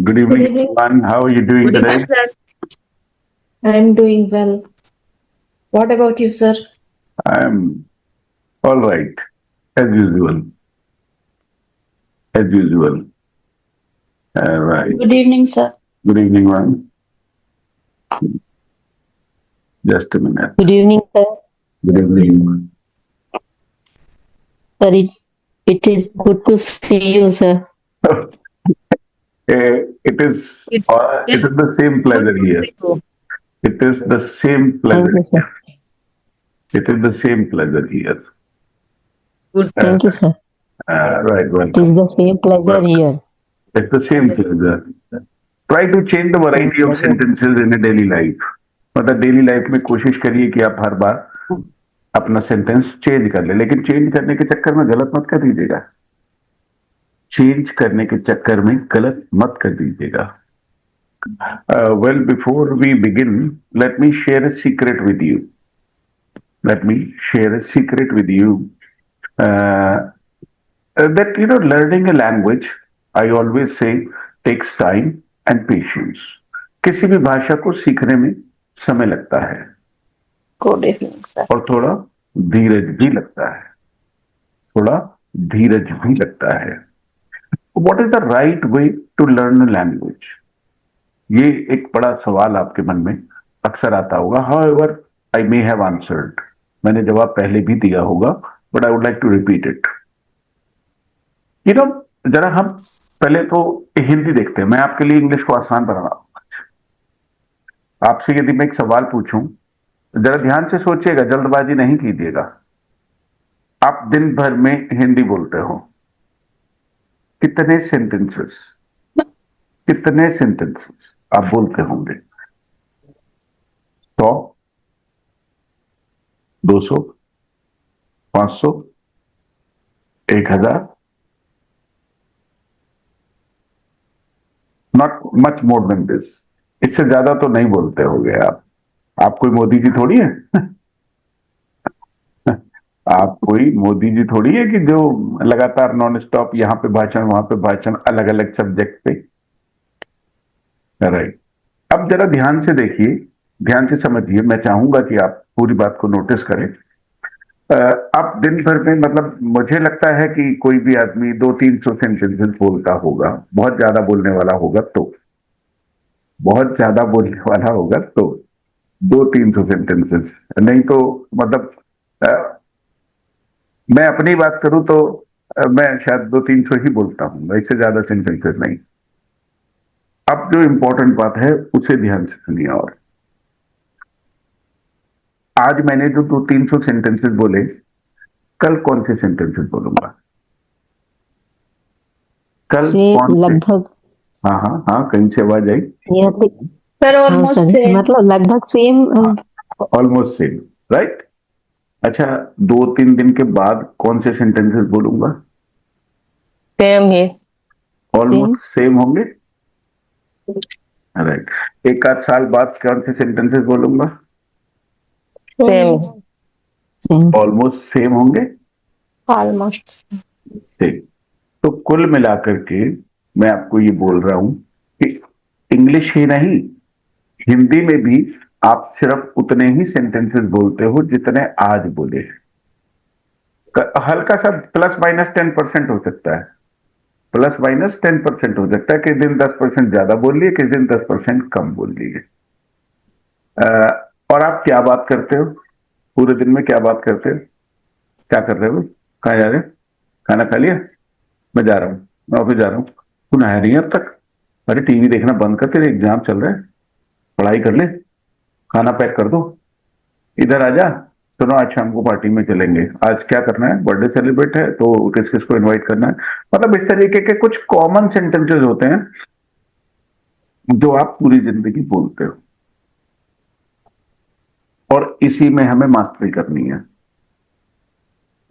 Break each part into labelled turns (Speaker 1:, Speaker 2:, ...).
Speaker 1: Good
Speaker 2: Good
Speaker 1: evening,
Speaker 2: evening.
Speaker 1: everyone. How are you doing
Speaker 3: Good
Speaker 1: today?
Speaker 3: evening, sir.
Speaker 2: I'm doing well. What about you, sir?
Speaker 1: I'm all right, as usual. As usual. All right.
Speaker 3: Good evening, sir.
Speaker 1: Good evening, one. Just a minute.
Speaker 4: Good evening, sir.
Speaker 1: Good evening.
Speaker 4: Sir, it is good to see you, sir.
Speaker 3: It's
Speaker 1: It
Speaker 3: it's
Speaker 1: is the same
Speaker 3: good
Speaker 1: pleasure
Speaker 3: to
Speaker 1: here.
Speaker 3: see you.
Speaker 1: It is the same
Speaker 4: Thank
Speaker 1: pleasure
Speaker 4: you, sir.
Speaker 1: here. It is the same pleasure here.
Speaker 3: Good to
Speaker 1: Uh,
Speaker 4: Thank you, sir.
Speaker 1: right.
Speaker 4: It is
Speaker 1: Welcome.
Speaker 4: the same pleasure
Speaker 1: Welcome.
Speaker 4: here.
Speaker 1: It's the same pleasure. Try to change the
Speaker 4: Same
Speaker 1: variety of
Speaker 4: pleasure.
Speaker 1: sentences in a daily life. मतलब daily life में कोशिश करिए कि आप हर बार अपना sentence change कर ले, लेकिन चेंज करने के चक्कर में गलत मत कर दीजिएगा। चेंज करने के चक्कर में गलत मत कर दीजिएगा। Well, before we begin, let me share a secret with you. Let me share a secret with you. Uh, that learning a language, I always say, takes time and patience. किसी भी भाषा को सीखने में समय लगता है
Speaker 3: good evening, sir.
Speaker 1: और थोड़ा धीरज भी लगता है। थोड़ा धीरज भी लगता है। What is the right way to learn a language? ये एक बड़ा सवाल आपके मन में अक्सर आता होगा। However, I may have answered. मैंने जवाब पहले भी दिया होगा, but I would like to repeat it. जरा हम पहले तो हिंदी देखते हैं। मैं आपके लिए इंग्लिश को आसान बना रहा हूं। आपसे यदि मैं एक सवाल पूछूं, जरा ध्यान से सोचिएगा, जल्दबाजी नहीं कीजिएगा। आप दिन भर में हिंदी बोलते हो, कितने सेंटेंसेस आप बोलते होंगे? 100, 200, 500, 1000? Not much more than this. इससे ज्यादा तो नहीं बोलते होंगे आप कोई मोदी जी थोड़ी है। आप कोई मोदी जी थोड़ी है कि जो लगातार नॉन स्टॉप यहाँ पे भाषण वहां पे भाषण, अलग अलग सब्जेक्ट पे। राइट। अब जरा ध्यान से देखिए, ध्यान से समझिए। मैं चाहूंगा कि आप पूरी बात को नोटिस करें। आप दिन भर में, मतलब मुझे लगता है कि कोई भी आदमी 200-300 सेंटेंसेस बोलता होगा। बहुत ज्यादा बोलने वाला होगा तो, बहुत ज्यादा बोलने वाला होगा तो 200-300 सेंटेंसेस, नहीं तो मतलब मैं अपनी बात करूं तो मैं शायद 200-300 ही बोलता हूं, इससे ज्यादा सेंटेंसेस नहीं। अब जो इंपॉर्टेंट बात है उसे ध्यान से सुनिए। और आज मैंने जो 200-300 सेंटेंसेस बोले, कल कौन से सेंटेंसेस बोलूंगा? कल
Speaker 4: से
Speaker 1: कौन से?
Speaker 4: लगभग
Speaker 1: हाँ हाँ हाँ, कहीं से आवाज आई?
Speaker 4: नियरली।
Speaker 3: Sir,
Speaker 4: हाँ
Speaker 3: almost
Speaker 4: सर,
Speaker 3: same.
Speaker 4: मतलब लगभग सेम।
Speaker 1: Almost same, right. अच्छा, 2-3 दिन के बाद कौन से सेंटेंसेस बोलूंगा?
Speaker 3: Same here.
Speaker 1: Almost
Speaker 4: same
Speaker 1: same होंगे, राइट। एक आध साल बाद कौन से सेंटेंसेस बोलूंगा?
Speaker 3: Same.
Speaker 4: सेम
Speaker 1: ऑलमोस्ट सेम होंगे,
Speaker 3: Almost.
Speaker 1: सेम। तो कुल मिलाकर के मैं आपको ये बोल रहा हूं कि इंग्लिश ही नहीं, हिंदी में भी आप सिर्फ उतने ही सेंटेंसेस बोलते हो जितने आज बोले हैं। हल्का सा प्लस माइनस 10% हो सकता है, प्लस माइनस 10% हो सकता है। किस दिन 10% ज्यादा बोल लिए, किस दिन 10% कम बोल लिए। और आप क्या बात करते हो पूरे दिन में? क्या बात करते हो? क्या कर रहे हो? कहाँ जा रहे हो? खाना खा लिया? मैं जा रहा हूँ, मैं ऑफिस जा रहा हूँ। तू नहाया नहीं है अब तक? अरे टीवी देखना बंद कर, तेरे एग्जाम चल रहे हैं, पढ़ाई कर ले, खाना पैक कर दो, इधर आ जा। सुनो, आज शाम को पार्टी में चलेंगे। आज क्या करना है? बर्थडे सेलिब्रेट है, तो किस किस को इनवाइट करना है? मतलब इस तरीके के कुछ कॉमन सेंटेंसेस होते हैं जो आप पूरी जिंदगी बोलते हो, और इसी में हमें मास्टरी करनी है।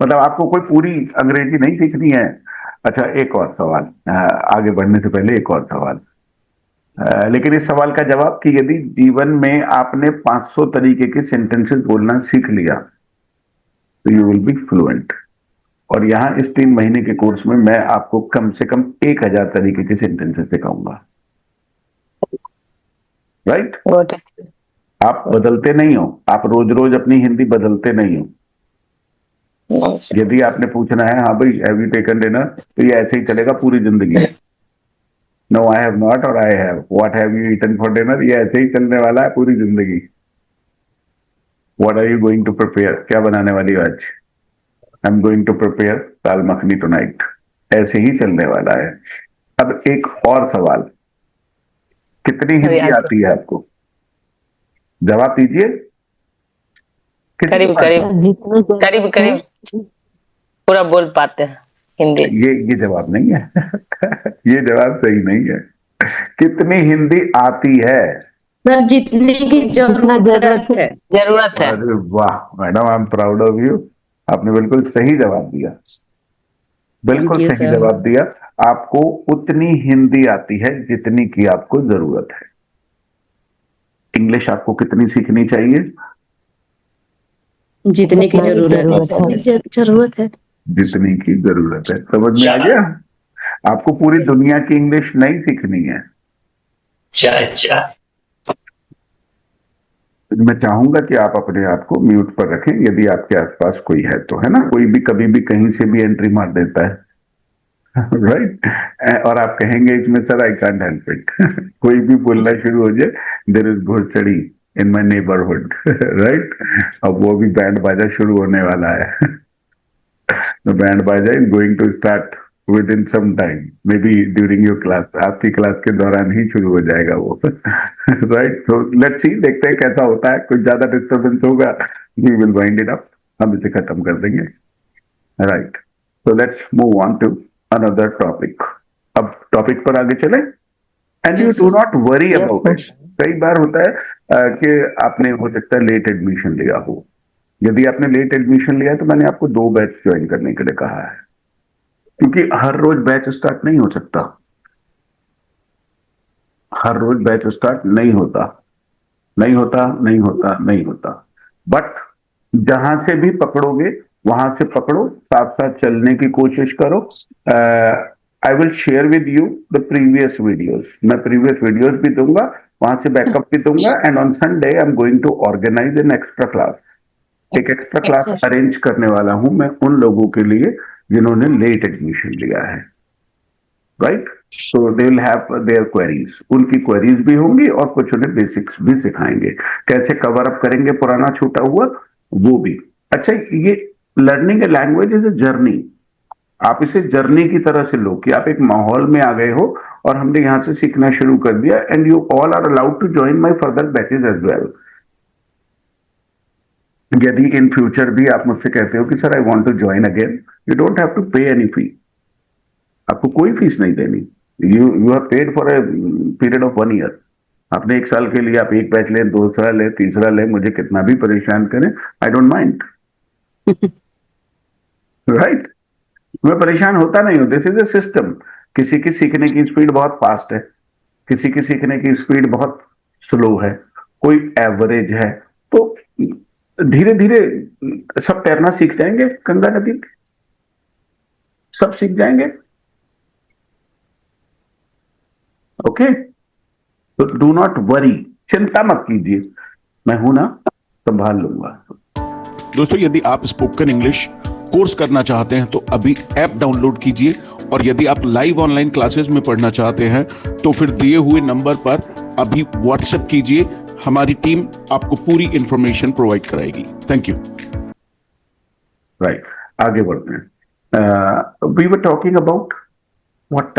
Speaker 1: मतलब आपको कोई पूरी अंग्रेजी नहीं सीखनी है। अच्छा, एक और सवाल, आगे बढ़ने से पहले एक और सवाल। लेकिन इस सवाल का जवाब कि यदि जीवन में आपने 500 तरीके के सेंटेंसेस बोलना सीख लिया तो यू विल बी फ्लुएंट। और यहां इस 3 महीने के कोर्स में मैं आपको कम से कम 1000 तरीके के सेंटेंसेस सिखाऊंगा। राइट?
Speaker 3: Got it.
Speaker 1: आप बदलते नहीं हो, आप रोज रोज अपनी हिंदी बदलते नहीं हो।
Speaker 3: No, sir.
Speaker 1: यदि आपने पूछना है हाँ भाई हैव यू टेकन डिनर, तो ये ऐसे ही चलेगा पूरी जिंदगी। नो आई हैव नॉट और I have, what have you eaten for dinner, ये ऐसे ही चलने वाला है पूरी जिंदगी। What are you going to prepare, क्या बनाने वाली हो आज? I am going to prepare dal makhani tonight, ऐसे ही चलने वाला है। अब एक और सवाल, कितनी हिंदी
Speaker 3: याद-
Speaker 1: आती है आपको? जवाब दीजिए। कितनी
Speaker 3: करीब
Speaker 1: बार-
Speaker 3: करीब
Speaker 4: जितने जन-
Speaker 3: करीब करीब पूरा बोल पाते हैं हिंदी।
Speaker 1: ये जवाब नहीं है। ये जवाब सही नहीं है। कितनी हिंदी आती है?
Speaker 2: सर जितनी की जरूरत है।
Speaker 3: जरूरत है।
Speaker 1: अरे वाह madam, I am proud of you. आपने बिल्कुल सही जवाब दिया, बिल्कुल
Speaker 2: Thank you,
Speaker 1: सही
Speaker 2: sir.
Speaker 1: जवाब दिया। आपको उतनी हिंदी आती है जितनी की आपको जरूरत है। इंग्लिश आपको कितनी सीखनी चाहिए?
Speaker 2: जितनी की जरूरत
Speaker 4: जरूरत है।
Speaker 1: जितनी की जरूरत है। समझ में आ गया? आपको पूरी दुनिया की इंग्लिश नहीं सीखनी है। मैं चाहूंगा कि आप अपने आप को म्यूट पर रखें, यदि आपके आसपास कोई है तो, है ना? कोई भी कभी भी कहीं से भी एंट्री मार देता है, राइट? और आप कहेंगे इसमें sir I can't help it. कोई भी बोलना शुरू हो जाए, there is Ghudchadi in my neighbourhood, right? अब वो भी बैंड बाजा शुरू होने वाला है। The band baja is going to start within some time, maybe during your class. आपकी क्लास के दौरान ही शुरू हो जाएगा वो। Right? So let's see, देखते हैं कैसा होता है। कुछ ज्यादा डिस्टर्बेंस होगा, we will wind it up. हम इसे खत्म कर देंगे। Right? So let's move on to another topic. अब टॉपिक पर आगे चले। And you
Speaker 2: Yes,
Speaker 1: do
Speaker 2: sir.
Speaker 1: not worry
Speaker 4: Yes,
Speaker 1: about
Speaker 4: sir.
Speaker 1: it. कई बार होता है कि आपने हो सकता है लेट एडमिशन लिया हो। यदि आपने लेट एडमिशन लिया तो मैंने आपको 2 बैच ज्वाइन करने के लिए कहा है, क्योंकि हर रोज बैच स्टार्ट नहीं हो सकता। हर रोज बैच स्टार्ट नहीं होता, नहीं होता, नहीं होता, नहीं होता। बट जहां से भी पकड़ोगे वहां से पकड़ो, साथ साथ चलने की कोशिश करो। I will share with you the previous videos. मैं प्रीवियस वीडियोस भी दूंगा, वहां से बैकअप भी दूंगा। And on Sunday I am going to organise an extra class. एक एक्स्ट्रा क्लास अरेंज करने वाला हूं मैं उन लोगों के लिए जिन्होंने लेट एडमिशन लिया है, right? So they will have their queries, उनकी क्वेरीज भी होंगी और कुछ उन्हें बेसिक्स भी सिखाएंगे, कैसे कवर अप करेंगे पुराना छूटा हुआ वो भी। अच्छा, ये learning a language is a journey. आप इसे जर्नी की तरह से लो कि आप एक माहौल में आ गए हो और हमने यहां से सीखना शुरू कर दिया। And you all are allowed to join my further batches as well. यदि इन फ्यूचर भी आप मुझसे कहते हो कि sir I want to join again, you don't have to pay any fee. आपको कोई फीस नहीं देनी। You have paid for a period of 1 year. आपने 1 साल के लिए आप एक बैच ले, दूसरा ले, तीसरा ले, मुझे कितना भी परेशान करें, आई डोंट माइंड। राइट? मैं परेशान होता नहीं हूं। This is a system. किसी की सीखने की स्पीड बहुत फास्ट है, किसी की सीखने की स्पीड बहुत स्लो है, कोई एवरेज है। तो धीरे धीरे सब तैरना सीख जाएंगे गंगा नदी में, सब सीख जाएंगे। ओके? तो डू नॉट वरी, चिंता मत कीजिए, मैं हूं ना, संभाल लूंगा।
Speaker 5: दोस्तों, यदि आप स्पोकन इंग्लिश कोर्स करना चाहते हैं तो अभी ऐप डाउनलोड कीजिए, और यदि आप लाइव ऑनलाइन क्लासेस में पढ़ना चाहते हैं तो फिर दिए हुए नंबर पर अभी व्हाट्सएप कीजिए। हमारी टीम आपको पूरी इंफॉर्मेशन प्रोवाइड कराएगी। Thank you.
Speaker 1: राइट, आगे बढ़ते हैं। We were talking about what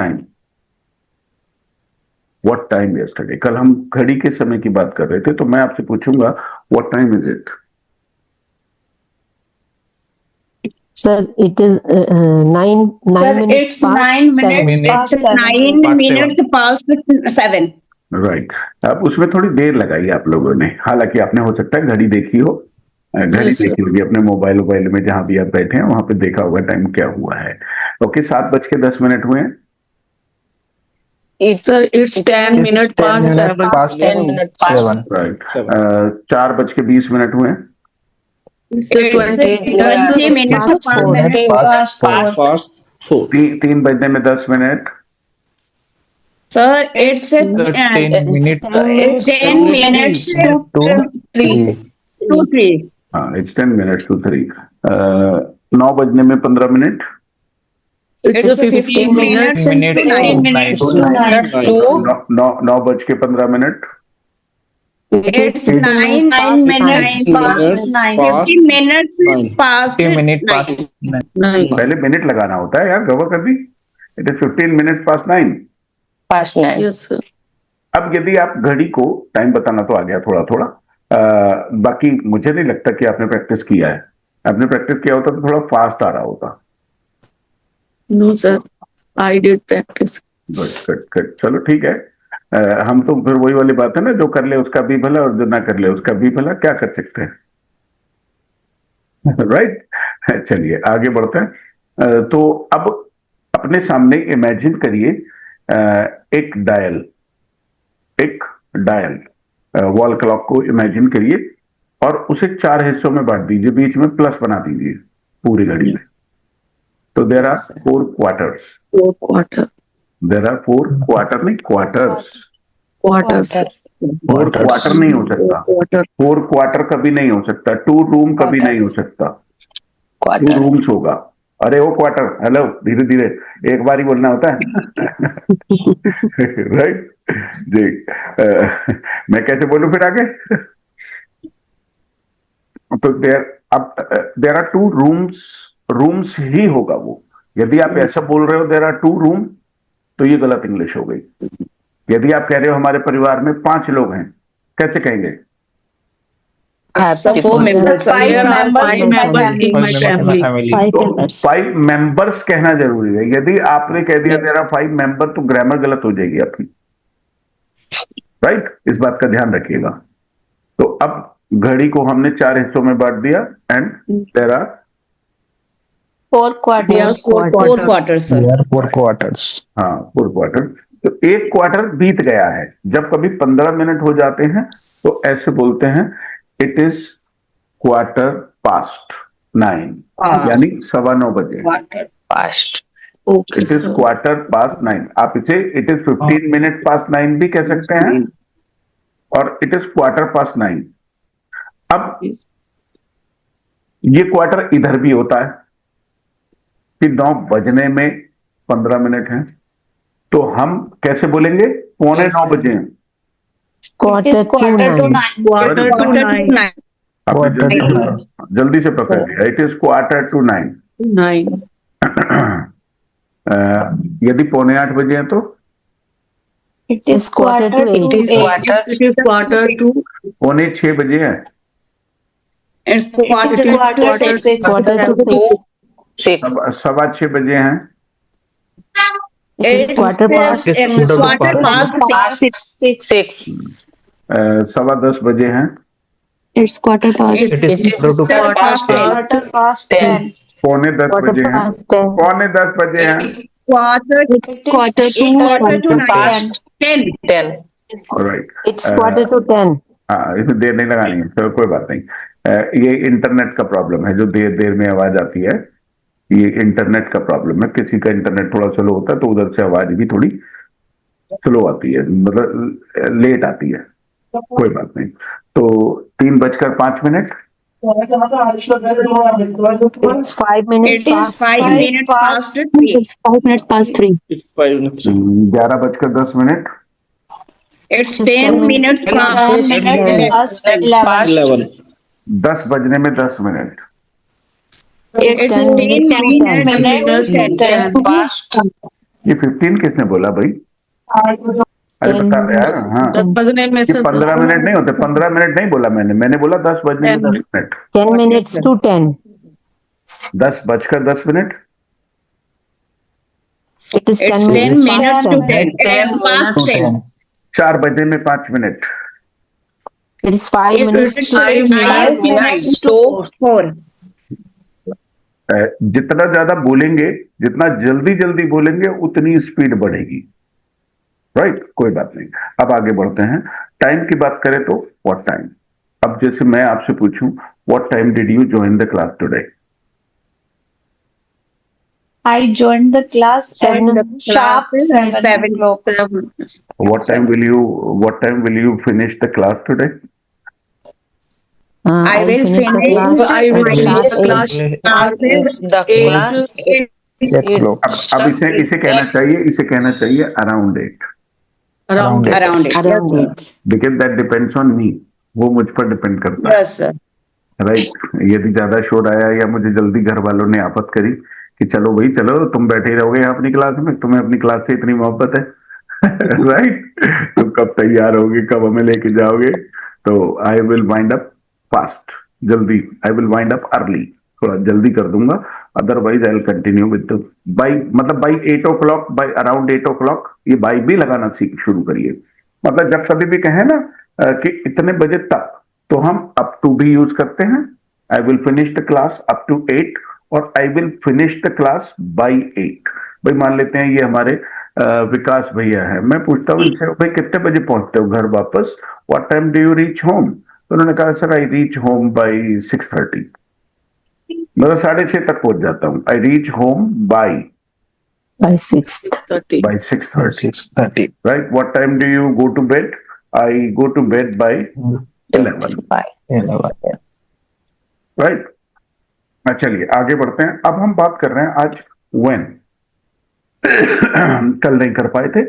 Speaker 1: time yesterday. कल हम घड़ी के समय की बात कर रहे थे, तो मैं आपसे पूछूंगा what time is it?
Speaker 4: Sir, it is 9
Speaker 6: Sir,
Speaker 4: minutes
Speaker 6: it's
Speaker 4: past
Speaker 6: 9 minutes.
Speaker 4: 7.
Speaker 6: It's 9 minutes past 7.
Speaker 1: Right. अब उसमें थोड़ी देर लगाई आप लोगों ने, हालांकि आपने हो सकता है घड़ी देखी हो, घड़ी
Speaker 2: Yes, sir.
Speaker 1: देखी होगी अपने मोबाइल में, जहां भी आप बैठे हैं वहां पे देखा होगा टाइम क्या हुआ है। ओके, 7:10 हुए हैं।
Speaker 6: Sir, it's 10 minutes past 7.
Speaker 3: 10 minutes past.
Speaker 1: Right. 4:20 हुए हैं।
Speaker 6: It's 20 minutes
Speaker 4: past
Speaker 6: past
Speaker 4: 4.
Speaker 6: 4.
Speaker 1: 3:10।
Speaker 6: Sir, it's
Speaker 7: 10 minutes.
Speaker 6: it's 10 minutes to 3.
Speaker 1: हाँ, it's 10 minutes to 3. 9 बजने में 15 minute.
Speaker 6: It's 15 minutes to 9 minutes.
Speaker 1: 9 बज के 15 minute.
Speaker 6: It's 9 minutes past 9. 15 minutes past 9.
Speaker 1: पहले minute लगाना होता है यार, गवर कर दी. It is 15 minutes past 9.
Speaker 3: Past 9.
Speaker 7: Yes, sir.
Speaker 1: अब यदि आप घड़ी को टाइम बताना तो आ गया थोड़ा थोड़ा. बाकी मुझे नहीं लगता कि आपने प्रैक्टिस किया है. आपने प्रैक्टिस किया होता तो थोड़ा फास्ट आ रहा होता.
Speaker 7: No, sir. I did practice.
Speaker 1: Good. चलो ठीक है. हम तो फिर वही वाली बात है ना, जो कर ले उसका भी भला और जो ना कर ले उसका भी भला. क्या कर सकते हैं. राइट. चलिए आगे बढ़ते हैं. तो अब अपने सामने इमेजिन करिए एक डायल वॉल क्लॉक को इमेजिन करिए और उसे 4 हिस्सों में बांट दीजिए, बीच में प्लस बना दीजिए पूरी घड़ी में. तो there are 4 quarters.
Speaker 7: 4 quarter.
Speaker 1: There are 4 quarter, नहीं क्वार्टर्स.
Speaker 7: Quarters.
Speaker 1: 4 क्वार्टर नहीं हो सकता.
Speaker 7: Quarter.
Speaker 1: 4 क्वार्टर कभी नहीं हो सकता. 2 रूम कभी नहीं हो सकता. 2
Speaker 3: क्वार्टर.
Speaker 1: रूम्स होगा. अरे वो क्वार्टर, हेलो, धीरे धीरे एक बार ही बोलना होता है. राइट जी. मैं कैसे बोलूं फिर आगे. तो देयर आर 2 रूम्स ही होगा वो. यदि आप ऐसा बोल रहे हो देयर आर 2 रूम, तो ये गलत इंग्लिश हो गई. यदि आप कह रहे हो हमारे परिवार में 5 लोग हैं, कैसे कहेंगे.
Speaker 6: So 4 members.
Speaker 7: There are 5 members in my family. 5
Speaker 1: तो
Speaker 7: members.
Speaker 1: 5 मेंबर्स कहना जरूरी है. यदि आपने कह दिया देयर आर 5 मेंबर, तो ग्रामर गलत हो जाएगी आपकी. राइट. इस बात का ध्यान रखिएगा. तो अब घड़ी को हमने 4 हिस्सों में बांट दिया and there are
Speaker 3: 4 quarters.
Speaker 6: 4 quarters, sir.
Speaker 7: 4 quarters.
Speaker 1: हाँ 4 क्वार्टर. तो 1 क्वार्टर बीत गया है. जब कभी 15 मिनट हो जाते हैं तो ऐसे बोलते हैं इट इज क्वार्टर पास्ट 9, यानी 9:15 बजे.
Speaker 3: Quarter past.
Speaker 7: Okay.
Speaker 1: It is quarter past 9. आप इसे इट इज 15 मिनट पास्ट 9 भी कह सकते हैं और इट इज क्वार्टर पास्ट 9. अब ये क्वार्टर इधर भी होता है कि 9 बजने में 15 मिनट हैं, तो हम कैसे बोलेंगे. 8:45 बजे हैं.
Speaker 4: Quarter to 9.
Speaker 6: Quarter to 9.
Speaker 1: आपने जल्दी से पकड़ लिया. It is quarter to 9.
Speaker 7: 9.
Speaker 1: यदि 7:45 बजे हैं तो
Speaker 4: It is quarter to 8.
Speaker 3: It is quarter.
Speaker 7: It is quarter to
Speaker 1: 5:45 बजे हैं.
Speaker 6: It's quarter to
Speaker 7: quarter
Speaker 6: 6.
Speaker 4: Quarter to 6.
Speaker 3: 6.
Speaker 1: 6:15 bजे हैं.
Speaker 6: It's
Speaker 4: quarter past.
Speaker 6: quarter past 6.
Speaker 3: 6.
Speaker 1: 10:15 बजे हैं.
Speaker 4: It's quarter past.
Speaker 3: It is quarter past 10.
Speaker 1: 9:45
Speaker 4: Quarter
Speaker 1: बजे हैं.
Speaker 4: past 10.
Speaker 1: 9:45 बजे हैं.
Speaker 4: It's quarter to
Speaker 6: Quarter to 9.
Speaker 3: Past
Speaker 6: 10.
Speaker 3: 10.
Speaker 1: Right.
Speaker 4: It's quarter to 10.
Speaker 1: हाँ, इसमें देर नहीं लगानी है. तो कोई बात नहीं. ये इंटरनेट का प्रॉब्लम है, जो देर देर में आवाज आती है. ये इंटरनेट का प्रॉब्लम है. किसी का इंटरनेट थोड़ा स्लो होता है तो उधर से आवाज भी थोड़ी स्लो आती है, मतलब लेट आती है. कोई बात नहीं. तो 3:05.
Speaker 4: It's 5 minutes
Speaker 6: It is
Speaker 4: past
Speaker 6: 5 minutes past 3.
Speaker 4: It's 5 minutes past 3.
Speaker 1: 11:10.
Speaker 6: It's 10 minutes past 11.
Speaker 3: Past 11.
Speaker 1: 10 बजने में 10 मिनट.
Speaker 6: It's 10 minutes 10.
Speaker 3: Past.
Speaker 1: ये 15 किसने बोला भाई. अरे बता यार. हाँ,
Speaker 7: 10 बजने में
Speaker 1: ये
Speaker 7: से
Speaker 1: 15 मिनट नहीं होते. 15 मिनट नहीं बोला मैंने बोला 10 बजने में 10 minute.
Speaker 4: 10 minutes to 10.
Speaker 1: 10:10.
Speaker 4: It is 10
Speaker 6: It's 10
Speaker 4: minutes
Speaker 6: minutes
Speaker 4: past
Speaker 6: to
Speaker 4: 10.
Speaker 6: 10. 10 past 10.
Speaker 1: 4 बजने में 5 minute.
Speaker 4: It is 5 minutes to
Speaker 6: 5 minutes to 4.
Speaker 1: जितना ज्यादा बोलेंगे, जितना जल्दी जल्दी बोलेंगे, उतनी स्पीड बढ़ेगी. राइट. कोई बात नहीं. अब आगे बढ़ते हैं. टाइम की बात करें तो व्हाट टाइम. अब जैसे मैं आपसे पूछूं what time did you join the class today.
Speaker 8: I joined the class
Speaker 4: Seven.
Speaker 8: at sharp 7 o'clock.
Speaker 7: 7.
Speaker 1: what time will you finish the class today?
Speaker 4: I will finish the class
Speaker 7: So I will
Speaker 4: at
Speaker 7: finish
Speaker 4: sharp
Speaker 7: the class
Speaker 4: 8.
Speaker 7: classes
Speaker 3: The
Speaker 7: 8
Speaker 3: class
Speaker 7: to 8
Speaker 1: अब इसे कहना चाहिए around 8,
Speaker 7: around it.
Speaker 6: Around it.
Speaker 4: Around 8.
Speaker 1: Because that depends on me, वो मुझ पर depend करता है,
Speaker 6: Yes, sir.
Speaker 1: Right. यदि ज्यादा शोर आया या मुझे जल्दी घर वालों ने आपत करी कि चलो भाई चलो तुम बैठे ही रहोगे यहाँ अपनी क्लास में, तुम्हें अपनी क्लास से इतनी मोहब्बत है राइट, तुम कब तैयार होगे, कब हमें लेके जाओगे, तो I will wind up fast, जल्दी, I will wind up early, थोड़ा जल्दी कर दूंगा, otherwise I will continue with by, मतलब by 8 o'clock, by around 8 o'clock, ये बाई भी लगाना सीख शुरू करिए। मतलब जब कभी भी कहें ना कि इतने बजे तक, तो हम अप टू भी यूज करते हैं, I will finish the class up to 8 और I will finish the class by 8। भाई मान लेते हैं ये हमारे विकास भैया है, मैं पूछता हूँ इनसे भाई कितने बजे पहुंचते हो घर वापस, what time do you reach home, तो उन्होंने कहा sir I reach home by 6:30, मतलब 6:30 तक पहुंच जाता हूँ, I reach home by
Speaker 4: By 6th.
Speaker 7: 30.
Speaker 1: 6:30,
Speaker 6: 6:30.
Speaker 1: right? What time do you go to bed? I go to bed by 11, right? चलिए आगे बढ़ते हैं। अब हम बात कर रहे हैं आज when, कल नहीं कर पाए थे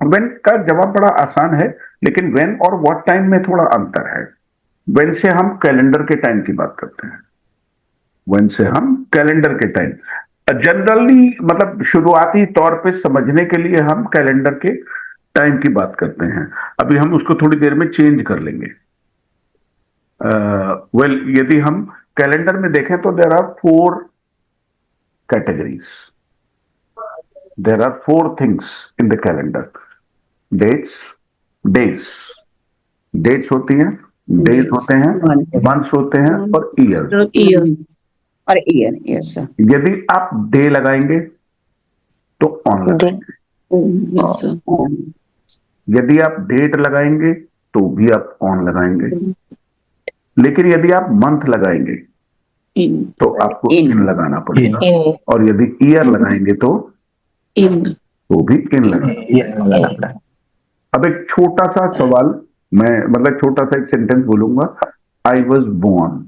Speaker 1: when का जवाब बड़ा आसान है, लेकिन when और what टाइम में थोड़ा अंतर है। when से हम कैलेंडर के टाइम की बात करते हैं, when से हम कैलेंडर के टाइम, जनरली मतलब शुरुआती तौर पे समझने के लिए हम कैलेंडर के टाइम की बात करते हैं। अभी हम उसको थोड़ी देर में चेंज कर लेंगे। यदि हम कैलेंडर में देखें तो there are 4 categories, there are 4 things in the calendar. Dates होती हैं, डेज होते हैं, मंथ्स होते हैं और years.
Speaker 7: Year.
Speaker 6: Or year. Yes, sir.
Speaker 1: यदि आप डे लगाएंगे तो ऑन लगाएंगे,
Speaker 7: Yes, sir.
Speaker 1: यदि आप डेट लगाएंगे तो भी आप ऑन लगाएंगे, लेकिन यदि आप मंथ लगाएंगे
Speaker 7: In.
Speaker 1: तो आपको
Speaker 6: In.
Speaker 1: इन लगाना पड़ेगा,
Speaker 3: in
Speaker 1: और यदि ईयर लगाएंगे तो
Speaker 7: In.
Speaker 1: भी इन लगाना। अब एक छोटा सा सवाल, मैं मतलब छोटा सा एक सेंटेंस बोलूंगा, आई वॉज बोर्न,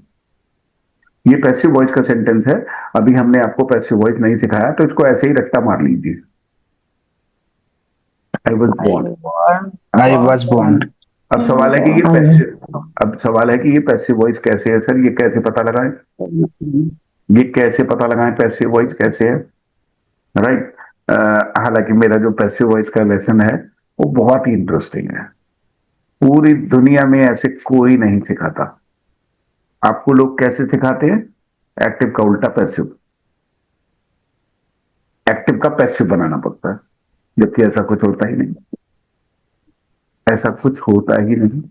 Speaker 1: ये पैसिव वॉइस का सेंटेंस है। अभी हमने आपको पैसिव वॉइस नहीं सिखाया, तो इसको ऐसे ही रट्टा मार लीजिए, I was born.
Speaker 6: I was born.
Speaker 1: अब सवाल है कि ये पैसिव वॉइस कैसे है सर, ये कैसे पता लगाएं, ये कैसे पता लगाएं पैसिव वॉइस कैसे है, राइट। हालांकि मेरा जो पैसिव वॉइस का लेसन है वो बहुत ही इंटरेस्टिंग है, पूरी दुनिया में ऐसे कोई नहीं सिखाता। आपको लोग कैसे सिखाते हैं, एक्टिव का उल्टा पैसिव, एक्टिव का पैसिव बनाना पड़ता है, जबकि ऐसा कुछ होता ही नहीं, ऐसा कुछ होता ही नहीं,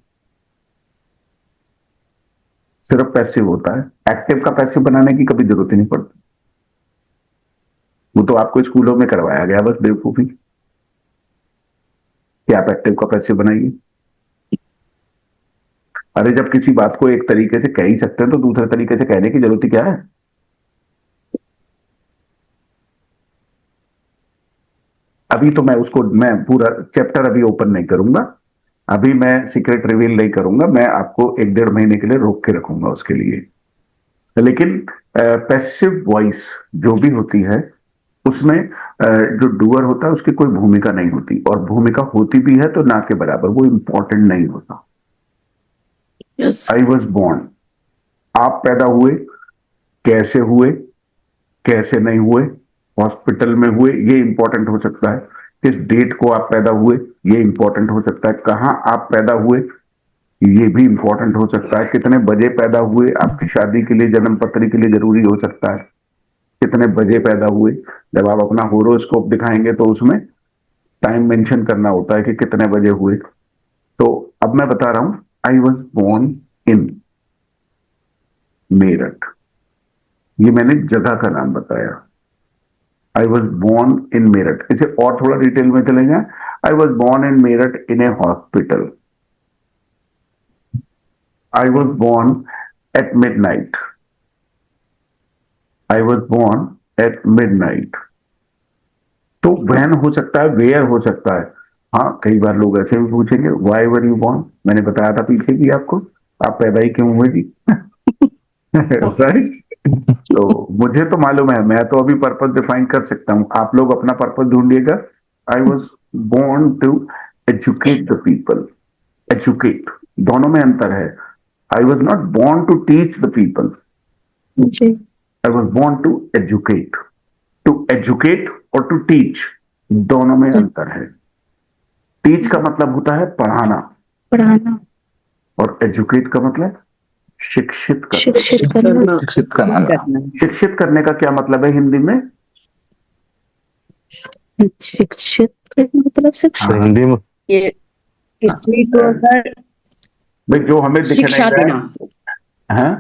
Speaker 1: सिर्फ पैसिव होता है। एक्टिव का पैसिव बनाने की कभी जरूरत ही नहीं पड़ती, वो तो आपको स्कूलों में करवाया गया बस बेवकूफी कि आप एक्टिव का पैसिव बनाइए। अरे जब किसी बात को एक तरीके से कह ही सकते हैं तो दूसरे तरीके से कहने की जरूरत ही क्या है। अभी तो मैं पूरा चैप्टर अभी ओपन नहीं करूंगा, अभी मैं सीक्रेट रिवील नहीं करूंगा, मैं आपको 1-1.5 महीने के लिए रोक के रखूंगा उसके लिए। लेकिन पैसिव वॉइस जो भी होती है उसमें जो डूअर होता है उसकी कोई भूमिका नहीं होती, और भूमिका होती भी है तो ना के बराबर, वो इंपॉर्टेंट नहीं होता।
Speaker 7: Yes.
Speaker 1: आई वॉज बोर्न, आप पैदा हुए, कैसे हुए, कैसे नहीं हुए, हॉस्पिटल में हुए, ये इंपॉर्टेंट हो सकता है। किस डेट को आप पैदा हुए, ये इंपॉर्टेंट हो सकता है। कहाँ आप पैदा हुए, ये भी इंपॉर्टेंट हो सकता है। कितने बजे पैदा हुए, आपकी शादी के लिए, जन्म पत्री के लिए जरूरी हो सकता है कितने बजे पैदा हुए। जब आप अपना होरोस्कोप दिखाएंगे तो उसमें टाइम मेंशन करना होता है कि कितने बजे हुए। तो अब मैं बता रहा हूं, I was born in Meerut, ये मैंने जगह का नाम बताया। I was born in Meerut, इसे और थोड़ा डिटेल में चले जाए। I was born in Meerut in a hospital, I was born at midnight, I was born at midnight. तो व्हेन हो सकता है, वेयर हो सकता है। हाँ, कई बार लोग ऐसे भी पूछेंगे व्हाई वर यू बोर्न, मैंने बताया था पीछे भी आपको, आप पैदा ही क्यों हुए जी। राइट। तो मुझे तो मालूम है, मैं तो अभी पर्पस डिफाइन कर सकता हूं, आप लोग अपना पर्पस ढूंढिएगा। I was born to educate the people. Educate, दोनों में अंतर है। I was not born to teach the people,
Speaker 4: जी।
Speaker 1: I was born to educate. To educate और टू टीच, दोनों में अंतर है। टीच का मतलब होता है पढ़ाना,
Speaker 7: पढ़ाना,
Speaker 1: और एजुकेट का मतलब शिक्षित करना।
Speaker 7: शिक्षित करना,
Speaker 6: शिक्षित करना।
Speaker 1: शिक्षित करने का क्या मतलब है हिंदी में?
Speaker 7: शिक्षित करना मतलब शिक्षा।
Speaker 6: हिंदी में
Speaker 8: ये किसी को सर
Speaker 1: भाई जो हमें दिख
Speaker 8: शिक्षा
Speaker 1: नहीं
Speaker 8: देना।
Speaker 1: रहा है,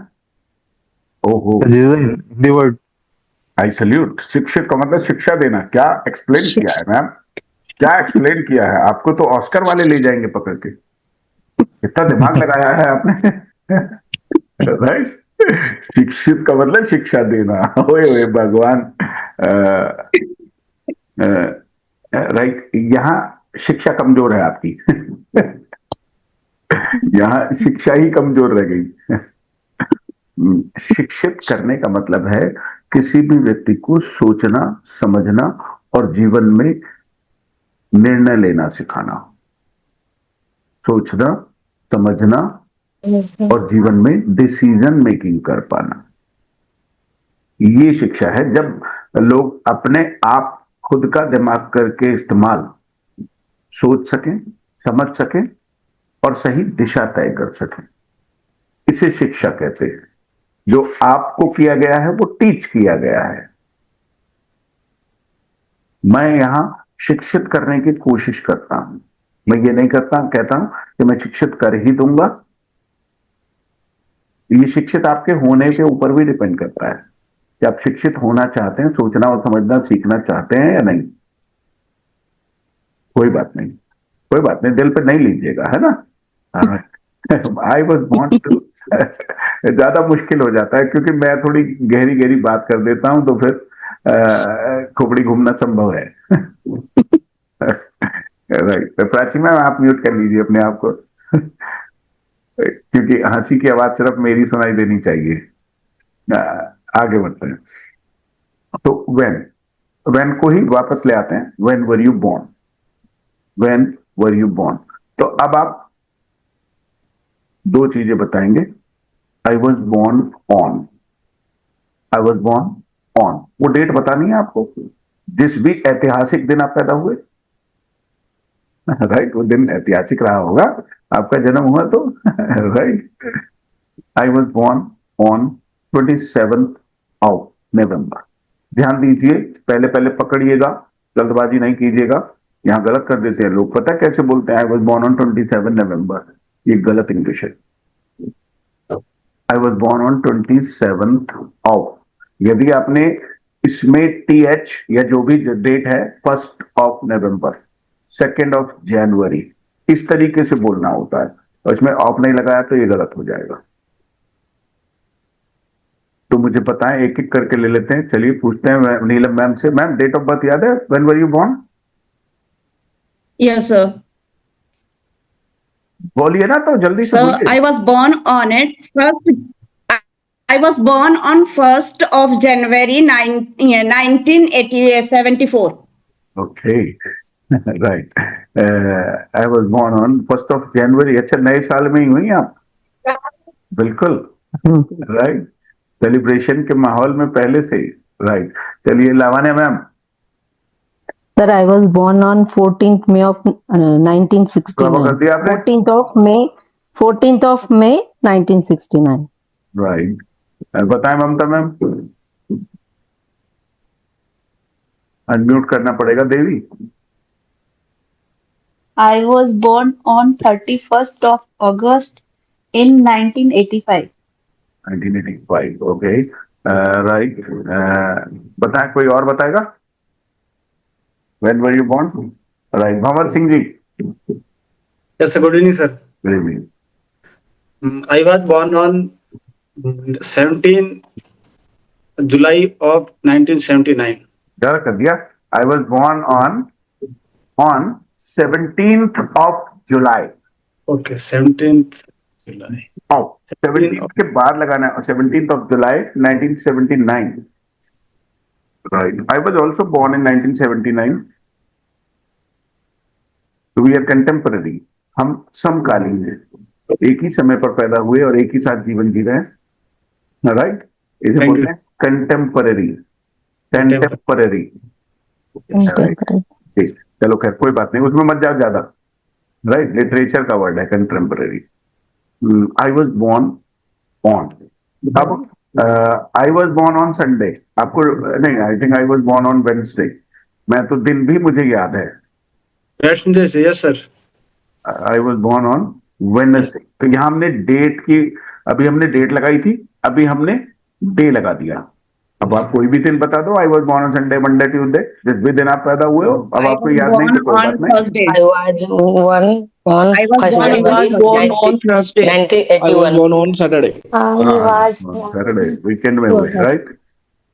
Speaker 1: ओहो,
Speaker 6: हिंदी वर्ड।
Speaker 1: I salute. शिक्षित का मतलब शिक्षा देना। क्या एक्सप्लेन किया है मैम, क्या एक्सप्लेन किया है? आपको तो ऑस्कर वाले ले जाएंगे पकड़ के, इतना दिमाग लगाया है आपने। राइट। शिक्षित का मतलब शिक्षा देना। ओए ओए भगवान। राइट, यहाँ शिक्षा कमजोर है आपकी। यहाँ शिक्षा ही कमजोर रह गई। शिक्षित करने का मतलब है किसी भी व्यक्ति को सोचना, समझना और जीवन में निर्णय लेना सिखाना। सोचना, समझना और जीवन में डिसीजन मेकिंग कर पाना, ये शिक्षा है। जब लोग अपने आप खुद का दिमाग करके इस्तेमाल, सोच सकें, समझ सकें और सही दिशा तय कर सकें, इसे शिक्षा कहते हैं। जो आपको किया गया है वो टीच किया गया है। मैं यहां शिक्षित करने की कोशिश करता हूं, मैं ये नहीं कहता हूं कि मैं शिक्षित कर ही दूंगा। ये शिक्षित आपके होने के ऊपर भी डिपेंड करता है कि आप शिक्षित होना चाहते हैं, सोचना और समझना सीखना चाहते हैं या नहीं। कोई बात नहीं, कोई बात नहीं, दिल पे नहीं लीजिएगा, है ना। आई वॉज बॉर्न टू, ज्यादा मुश्किल हो जाता है क्योंकि मैं थोड़ी गहरी गहरी बात कर देता हूं, तो फिर खोपड़ी घूमना संभव है। राइट। प्राची मैम, आप म्यूट कर लीजिए अपने आप को, क्योंकि हंसी की आवाज सिर्फ मेरी सुनाई देनी चाहिए। आगे बढ़ते हैं। तो वेन को ही वापस ले आते हैं। When were you born, when were you born. तो अब आप दो चीजें बताएंगे। I was born on, I was born on, वो डेट बतानी है आपको, जिस भी ऐतिहासिक दिन आप पैदा हुए। राइट, वो दिन ऐतिहासिक रहा होगा, आपका जन्म हुआ तो। Right. I was born on 27th of November। ध्यान दीजिए, पहले पहले पकड़िएगा, जल्दबाजी नहीं कीजिएगा। यहां गलत कर देते हैं लोग, पता कैसे बोलते हैं? I was born on 27 November, ये गलत इंग्लिश है। I was born on 27th of, यदि आपने इसमें TH या जो भी डेट है, 1st of November, 2nd of January, इस तरीके से बोलना होता है, और इसमें ऑफ नहीं लगाया तो ये गलत हो जाएगा। तो मुझे बताएं, एक एक करके ले लेते हैं। चलिए पूछते हैं नीलम मैम से। मैम, डेट ऑफ बर्थ याद है? When were you born?
Speaker 8: Yes, sir.
Speaker 1: बोलिए ना, तो जल्दी से
Speaker 8: So
Speaker 1: बोलिए।
Speaker 8: I was born on it first. I was born on 1st of January 1974.
Speaker 1: Okay, right. I was born on 1st of January। अच्छा, नए साल में ही हुई आप? बिल्कुल, राइट। सेलिब्रेशन के माहौल में पहले से ही। राइट। चलिए Lavanya ma'am.
Speaker 4: Sir, I was born on 14th May of
Speaker 1: कब कर
Speaker 4: 1969.
Speaker 1: दिया आपने?
Speaker 4: 14th of May 1969.
Speaker 1: राइट। बताएं ममता मैम। अनम्यूट करना पड़ेगा देवी।
Speaker 8: I was born on 31st of August in 1985.
Speaker 1: 1985, okay, right. बताएं, कोई और बताएगा? When were you born? Right, Bhanwar Singh ji.
Speaker 9: Yes, sir. Good evening, sir.
Speaker 1: Good evening.
Speaker 9: I was born on 17 July of 1979.
Speaker 1: ज्यादा कर दिया. I was born on 17th of July.
Speaker 9: Okay, 17th July.
Speaker 1: 17th के बाद लगाना है. 17th of July 1979. Right. I was also born in 1979. So we are contemporary. हम समकालीन हैं. एक ही समय पर पैदा हुए और एक ही साथ जीवन जी रहे हैं. राइट. इसे
Speaker 9: Thank
Speaker 1: बोलते हैं कंटेम्पररी. कंटेम्पररी. ठीक. चलो खैर कोई बात नहीं, उसमें मत जाओ ज्यादा. राइट. लिटरेचर का वर्ड है contemporary. I was born on. अब I was born on Sunday. आपको नहीं, I think I was born on Wednesday. मैं तो दिन भी मुझे याद है.
Speaker 9: Wednesday, yes sir.
Speaker 1: I was born on Wednesday. तो यहाँ हमने डेट की, अभी हमने डेट लगाई थी, अभी हमने डे लगा दिया. अब आप कोई भी दिन बता दो. I was born on Sunday, Monday, Tuesday, जिस भी दिन आप पैदा हुए हो. अब
Speaker 8: I
Speaker 1: आपको
Speaker 8: was
Speaker 1: याद नहीं
Speaker 8: born
Speaker 1: तो कोई
Speaker 8: on
Speaker 1: बात नहीं.
Speaker 8: Thursday.
Speaker 3: I was born on
Speaker 8: I was
Speaker 3: 1st
Speaker 8: born
Speaker 3: January
Speaker 6: born on Thursday. I was
Speaker 3: 1981.
Speaker 6: born on Saturday.
Speaker 1: Saturday weekend में हुए. राइट.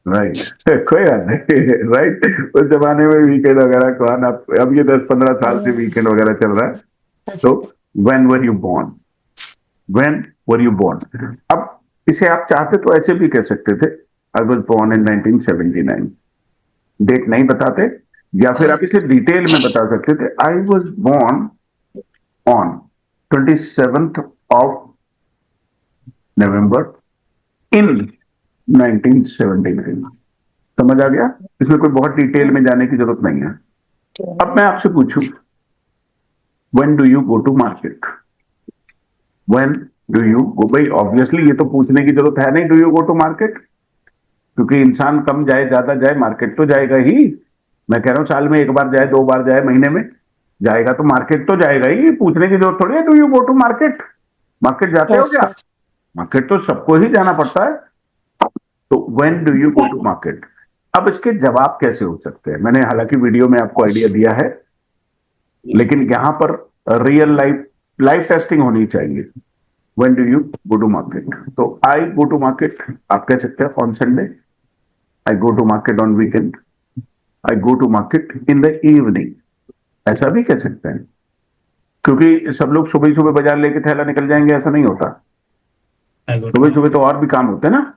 Speaker 1: राइट. कोई बात नहीं. राइट. उस जमाने में वीकेंड वगैरह कौन, अब ये 10-15 साल से वीकेंड वगैरह चल रहा है. So when were you born. When were you born. अब इसे आप चाहते तो ऐसे भी कह सकते थे. I was born in 1979. Date नहीं बताते, या फिर आप इसे डिटेल में बता सकते थे. I was born on 27th of November in 1979. समझ आ गया. इसमें कोई बहुत डिटेल में जाने की जरूरत नहीं है. अब मैं आपसे पूछूं, when do you go to market? When do you go? भाई ऑब्वियसली ये तो पूछने की जरूरत है नहीं, do you go to market? क्योंकि इंसान कम जाए ज्यादा जाए, मार्केट तो जाएगा ही. मैं कह रहा हूं साल में एक बार जाए, 2 बार जाए, महीने में जाएगा तो मार्केट तो जाएगा ही. पूछने की जरूरत थोड़ी है. Do you go to market? Market जाते हो क्या? मार्केट तो सबको ही जाना पड़ता है. तो when do you go to market. अब इसके जवाब कैसे हो सकते हैं? मैंने हालांकि वीडियो में आपको आइडिया दिया है, लेकिन यहां पर रियल लाइफ टेस्टिंग होनी चाहिए. When do you go to market. तो आई गो टू मार्केट आप कह सकते हैं on Sunday. I go to market on weekend. I go to market in the evening. ऐसा भी कह सकते हैं, क्योंकि सब लोग सुबह सुबह बाजार लेके थैला निकल जाएंगे, ऐसा नहीं होता. सुबह सुबह तो और भी काम होते हैं ना.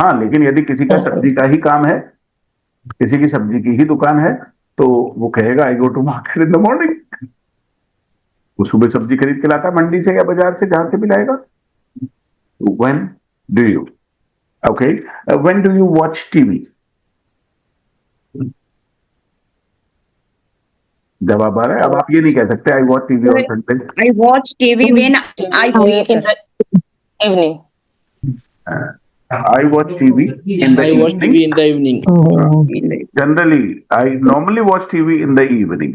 Speaker 1: हाँ, लेकिन यदि किसी का सब्जी का ही काम है, किसी की सब्जी की ही दुकान है, तो वो कहेगा I go to market in the morning. वो सुबह सब्जी खरीद के लाता है मंडी से या बाजार से, जहां से भी लाएगा. When do you. Okay. When do you watch TV. जवाब आ रहा है. अब आप ये नहीं कह सकते I watch TV on Sunday.
Speaker 8: I watch TV when I feel
Speaker 3: In the evening.
Speaker 1: I watch TV in the
Speaker 6: I watch
Speaker 1: evening.
Speaker 6: TV in the evening.
Speaker 1: Generally, I normally watch TV in the evening.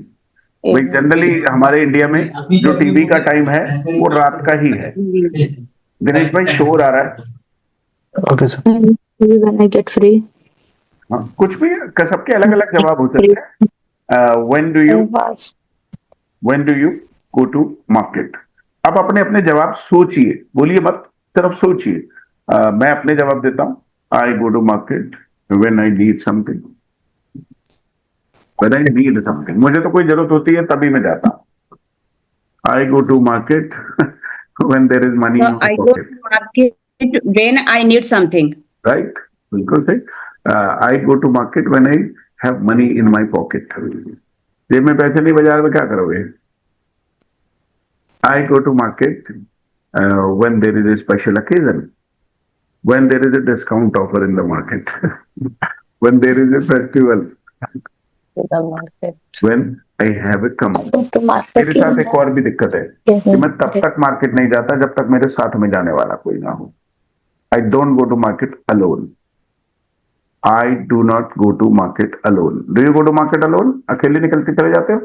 Speaker 1: भाई generally हमारे India में जो TV का time है वो रात का ही है. दिनेश भाई शोर आ रहा है.
Speaker 7: Okay, sir. When I get free.
Speaker 1: हाँ, कुछ भी सबके अलग अलग जवाब हो सकते हैं. When do you go to market. अब अपने अपने जवाब सोचिए, बोलिए मत, सिर्फ सोचिए. मैं अपने जवाब देता हूं. I go to market when I need something. When I need something. मुझे तो कोई जरूरत होती है तभी मैं जाता हूं. I go to market when there is money in my
Speaker 8: I go
Speaker 1: pocket.
Speaker 8: to market when I need something.
Speaker 1: Right? बिल्कुल सही. I go to market when I have money in my pocket. जेब में पैसे नहीं, बाजार में क्या करोगे? I go to market when there is a special occasion. When there is a discount offer in the market. When there is a festival.
Speaker 3: To the market.
Speaker 1: When I have a command. मेरे साथ एक और भी दिक्कत है कि मैं तब तक मार्केट नहीं जाता जब तक मेरे साथ में जाने वाला कोई ना हो. I don't go to market alone. I do not go to market alone. Do you go to market alone? अकेले निकलते चले जाते हो?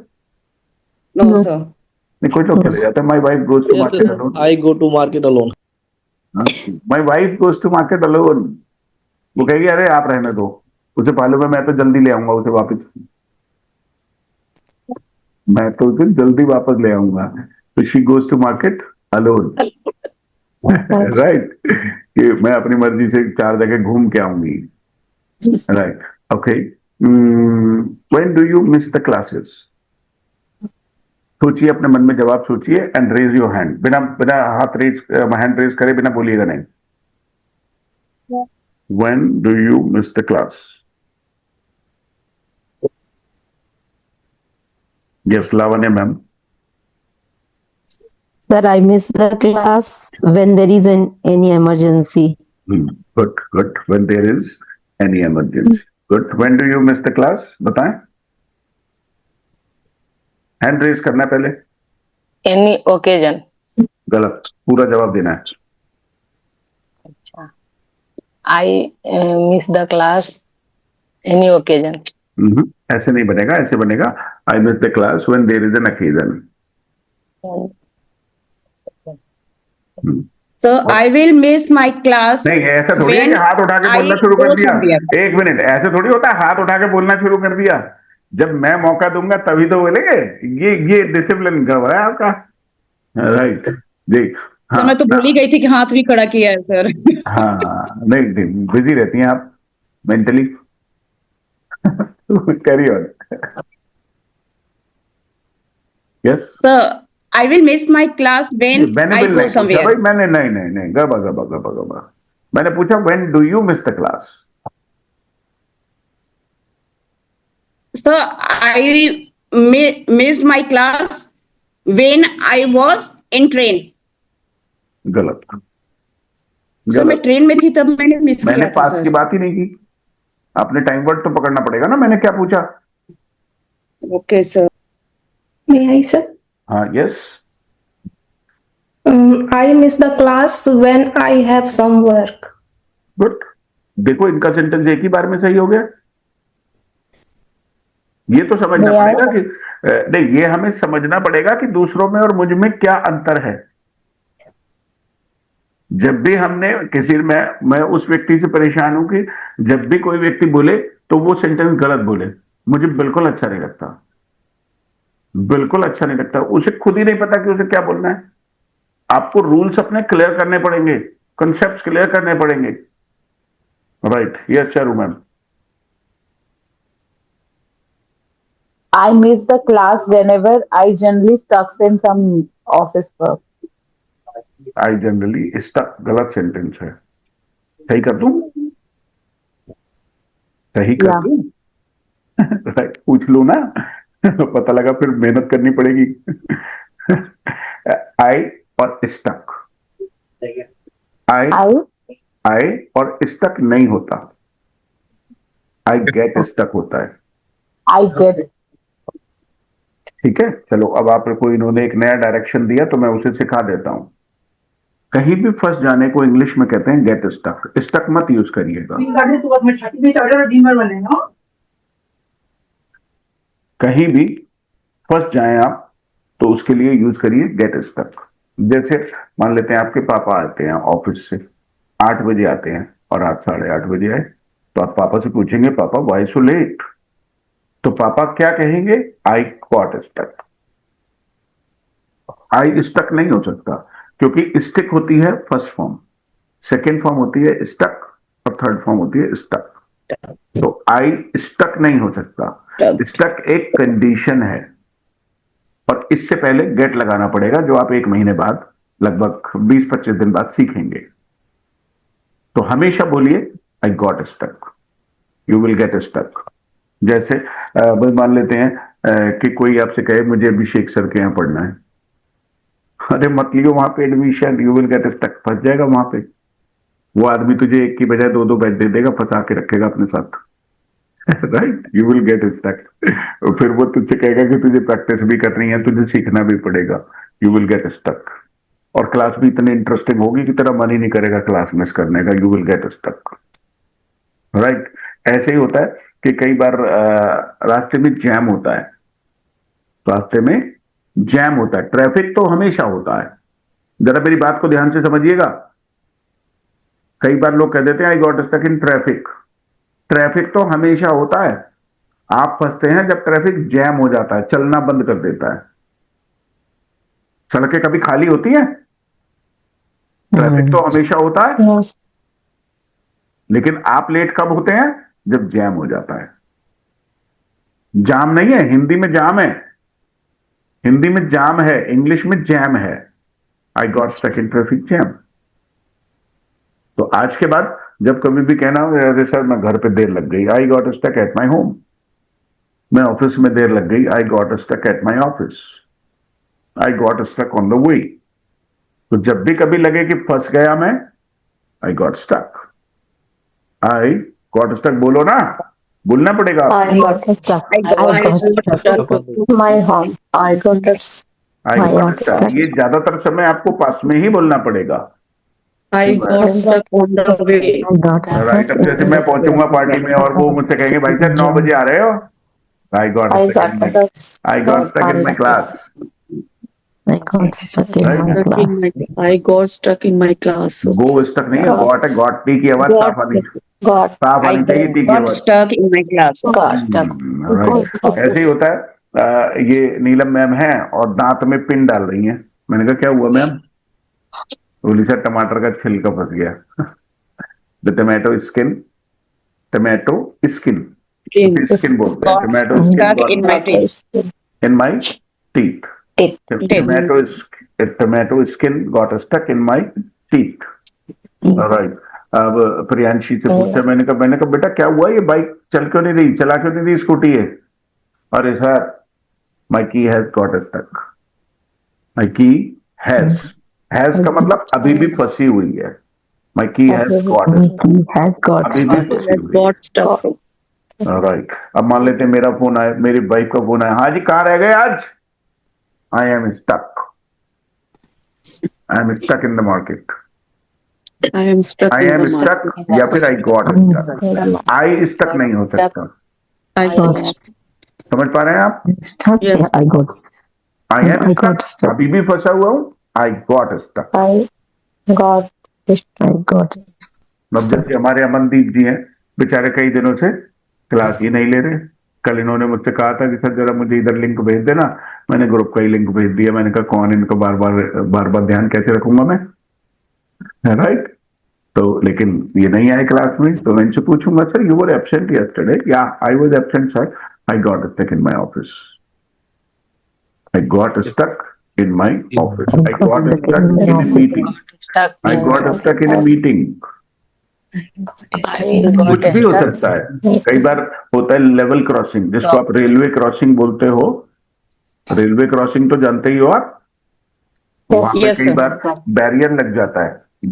Speaker 8: No, sir.
Speaker 1: नहीं, कोई लोग चले जाते हैं. My wife goes to
Speaker 6: Yes,
Speaker 1: market
Speaker 6: sir.
Speaker 1: alone.
Speaker 6: I go to market alone.
Speaker 1: My wife goes to market alone. वो कहेगी अरे आप रहने दो, उसे मालूम है मैं तो जल्दी ले आऊंगा उसे वापस. मैं तो उसे जल्दी वापस ले आऊंगा. So she goes to market alone. Right? कि मैं अपनी मर्जी से 4 जगह घूम के आऊंगी, right? Okay, when do you miss the classes? सोचिए, अपने मन में जवाब सोचिए एंड रेज योर हैंड। बिना बिना हैंड रेज करे बिना बोलिएगा नहीं। When do you miss the class? Yes, Lavanya ma'am.
Speaker 4: Sir, I miss the class when there is any emergency.
Speaker 1: Good, good. When there is any emergency. Good. When do you miss the class? बताएं। Hand raise करना है पहले।
Speaker 3: Any occasion.
Speaker 1: गलत, पूरा जवाब देना है।
Speaker 3: अच्छा, I miss the class any occasion.
Speaker 1: ऐसे नहीं बनेगा, ऐसे बनेगा I miss the class when there is an occasion.
Speaker 8: So I will miss my class
Speaker 1: नहीं, ऐसा थोड़ी है कि
Speaker 8: when
Speaker 1: हाथ उठा के
Speaker 8: I
Speaker 1: बोलना शुरू कर
Speaker 8: go
Speaker 1: दिया।
Speaker 8: somewhere.
Speaker 1: एक मिनट, ऐसे थोड़ी होता है हाथ उठा के बोलना शुरू कर दिया। जब मैं मौका दूंगा तभी तो बोलेंगे। ये डिसिप्लिन गड़बड़ है आपका, राइट जी।
Speaker 8: तो मैं तो भूल ही गई थी कि हाथ भी खड़ा किया है सर।
Speaker 1: हाँ, नहीं, बिजी रहती हैं आप mentally. Carry on. Yes,
Speaker 8: So I will miss my class when
Speaker 1: मैंने
Speaker 8: I
Speaker 1: बिल
Speaker 8: go
Speaker 1: नहीं पूछा
Speaker 8: somewhere.
Speaker 1: भाई, मैंने नहीं गबा। मैंने पूछा when do you miss the class?
Speaker 8: So I missed my class when I was in train.
Speaker 1: गलत,
Speaker 8: sir मैं
Speaker 1: गलत।
Speaker 8: ट्रेन में थी तब मैंने मिस
Speaker 1: मैंने
Speaker 8: किया था
Speaker 1: पास की
Speaker 8: सर।
Speaker 1: बात ही नहीं की। आपने टाइम वर्ड तो पकड़ना पड़ेगा ना, मैंने क्या पूछा?
Speaker 8: Okay sir.
Speaker 2: May I, sir?
Speaker 1: हाँ, yes.
Speaker 2: I miss the class when I have some work.
Speaker 1: Good. देखो, इनका सेंटेंस एक ही बार में सही हो गया। ये तो समझना पड़ेगा कि नहीं, ये हमें समझना पड़ेगा कि दूसरों में और मुझ में क्या अंतर है। जब भी हमने मैं उस व्यक्ति से परेशान हूं कि जब भी कोई व्यक्ति बोले तो वो सेंटेंस गलत बोले, मुझे बिल्कुल अच्छा नहीं लगता, बिल्कुल अच्छा नहीं लगता। उसे खुद ही नहीं पता कि उसे क्या बोलना है। आपको रूल्स अपने क्लियर करने पड़ेंगे, कंसेप्ट क्लियर करने पड़ेंगे, right? Yes Charu ma'am.
Speaker 10: I miss the class whenever I generally stuck in some office work.
Speaker 1: I generally stuck गलत सेंटेंस है। सही कर दूं? सही कर
Speaker 10: Yeah.
Speaker 1: दूं? राइट, पूछ लो ना। पता लगा फिर मेहनत करनी पड़ेगी। आई और स्टक, आई और स्टक नहीं होता, आई गेट स्टक होता है।
Speaker 10: I get
Speaker 1: ठीक है, चलो अब आपको इन्होंने एक नया डायरेक्शन दिया तो मैं उसे सिखा देता हूं। कहीं भी फंस जाने को इंग्लिश में कहते हैं गेट स्टक। स्टक मत यूज करिएगा। कहीं भी फंस जाएं आप तो उसके लिए यूज करिए गेट स्टक। जैसे मान लेते हैं आपके पापा आते हैं ऑफिस से, 8 बजे आते हैं और रात 8:30 बजे आए, तो आप पापा से पूछेंगे पापा व्हाई सो लेट? तो पापा क्या कहेंगे? I got stuck. I stuck नहीं हो सकता, क्योंकि स्टिक होती है फर्स्ट फॉर्म, सेकेंड फॉर्म होती है स्टक और थर्ड फॉर्म होती है स्टक। तो आई स्टक नहीं हो सकता। स्टक एक कंडीशन है और इससे पहले गेट लगाना पड़ेगा, जो आप 1 महीने बाद लगभग 20-25 दिन बाद सीखेंगे। तो हमेशा बोलिए I got stuck, you will get stuck. जैसे मान लेते हैं कि कोई आपसे कहे मुझे अभिषेक सर के यहाँ पढ़ना है, अरे मत लियो वहां पे admission, you will get stuck. फंस जाएगा वहां पे। वो आदमी तुझे एक की बजाय 2-2 बैच दे देगा, फंसा के रखेगा अपने साथ, right? You will get stuck. फिर वो तुझसे कहेगा कि तुझे प्रैक्टिस भी करनी है, तुझे सीखना भी पड़ेगा, यू विल गेट स्टक। और क्लास भी इतनी इंटरेस्टिंग होगी कि तेरा मन ही नहीं करेगा क्लास मिस करने का, you will get stuck, right? ऐसे ही होता है कि कई बार रास्ते में जैम होता है, रास्ते में जैम होता है, ट्रैफिक तो हमेशा होता है। जरा मेरी बात को ध्यान से समझिएगा। कई बार लोग कह देते हैं I got stuck in traffic. Traffic तो हमेशा होता है, आप फंसते हैं जब ट्रैफिक जैम हो जाता है, चलना बंद कर देता है। सड़कें कभी खाली होती हैं? ट्रैफिक तो हमेशा होता है, लेकिन आप लेट कब होते हैं? जब जैम हो जाता है। जाम नहीं है, हिंदी में जाम है, हिंदी में जाम है, इंग्लिश में जैम है। I got stuck in traffic jam. तो आज के बाद जब कभी भी कहना हो अरे सर मैं घर पे देर लग गई, I got stuck at my home. मैं ऑफिस में देर लग गई, I got stuck at my office, I got stuck on the way. तो जब भी कभी लगे कि फंस गया मैं, I got stuck, I got stuck बोलो ना, बोलना पड़ेगा।
Speaker 7: I got stuck. I got stuck. My home. I got stuck.
Speaker 1: I
Speaker 7: I
Speaker 1: got
Speaker 7: got
Speaker 1: stuck,
Speaker 7: stuck.
Speaker 1: ये ज्यादातर समय आपको पास्ट में ही बोलना पड़ेगा।
Speaker 8: I got stuck on the way.
Speaker 4: I got
Speaker 1: right,
Speaker 4: stuck.
Speaker 1: अब जैसे मैं पहुंचूंगा पार्टी में और वो मुझसे कहेंगे भाई साहब 9 बजे आ रहे हो, I got
Speaker 7: I
Speaker 1: stuck
Speaker 7: got
Speaker 1: in my,
Speaker 7: stuck.
Speaker 1: I got stuck in my class.
Speaker 4: I got stuck in my class.
Speaker 8: I got stuck in my class.
Speaker 1: Go stuck नहीं है, गॉट है, गॉट टी की आवाज साफ आनी,
Speaker 7: Got
Speaker 1: साफ आनी चाहिए टी की
Speaker 8: got
Speaker 1: आवाज।
Speaker 8: stuck in my class.
Speaker 1: Right, ऐसे ही होता है। ये नीलम मैम है और दांत में पिन डाल रही हैं। मैंने कहा क्या हुआ मैम? बोली सर टमाटर का छिलका फंस गया। The tomato skin, tomato skin, skin बोलते हैं, tomato
Speaker 8: Stuck in my teeth.
Speaker 1: in my teeth. Tomato skin got stuck in my teeth. All right. अब प्रियांशी से पूछा, मैंने कहा बेटा क्या हुआ, ये बाइक चल क्यों नहीं रही, चला क्यों नहीं रही, स्कूटी है? अरे सर माई की हैज गॉट स्टक। माई की हैज का मतलब अभी भी फंसी हुई है। माई की has got
Speaker 4: He has got
Speaker 1: अभी भी
Speaker 4: stuck.
Speaker 1: फंसी हुई है।
Speaker 8: Got stuck.
Speaker 1: राइट, अब मान लेते हैं मेरा फोन आया, मेरी वाइफ का फोन आया, हाँ जी कहाँ रह गए आज? I am stuck, I am stuck in the market,
Speaker 8: I am stuck
Speaker 1: I
Speaker 8: in
Speaker 1: am
Speaker 8: the market.
Speaker 1: Stuck या फिर I got stuck. I stuck नहीं हो सकता।
Speaker 8: I got
Speaker 1: समझ पा रहे हैं आप?
Speaker 4: Stuck.
Speaker 8: Yes.
Speaker 4: I got stuck.
Speaker 1: I am
Speaker 4: I got
Speaker 1: stuck,
Speaker 4: stuck.
Speaker 1: अभी भी फंसा हुआ हूँ, I got stuck.
Speaker 7: I got
Speaker 4: I got stuck.
Speaker 1: अब जैसे हमारे अमनदीप जी हैं, बेचारे कई दिनों से क्लास ही नहीं ले रहे। कल इन्होंने मुझसे कहा था कि सर जरा मुझे इधर लिंक भेज देना, मैंने ग्रुप का ही लिंक भेज दिया। मैंने कहा कौन इनको बार बार ध्यान कैसे रखूंगा मैं, राइट? तो लेकिन ये नहीं आए क्लास में, तो मैं इनसे पूछूंगा sir you were absent yesterday? या I was absent sir, I got stuck in my office, I got stuck in my office, I got stuck in a meeting, I got stuck in a meeting. कुछ भी हो सकता है। कई बार होता है level crossing, जिसको आप रेलवे क्रॉसिंग बोलते हो। रेलवे क्रॉसिंग तो जानते ही हो आप, वहां पे
Speaker 8: Yes,
Speaker 1: कई
Speaker 8: sir.
Speaker 1: बार बैरियर लग जाता है,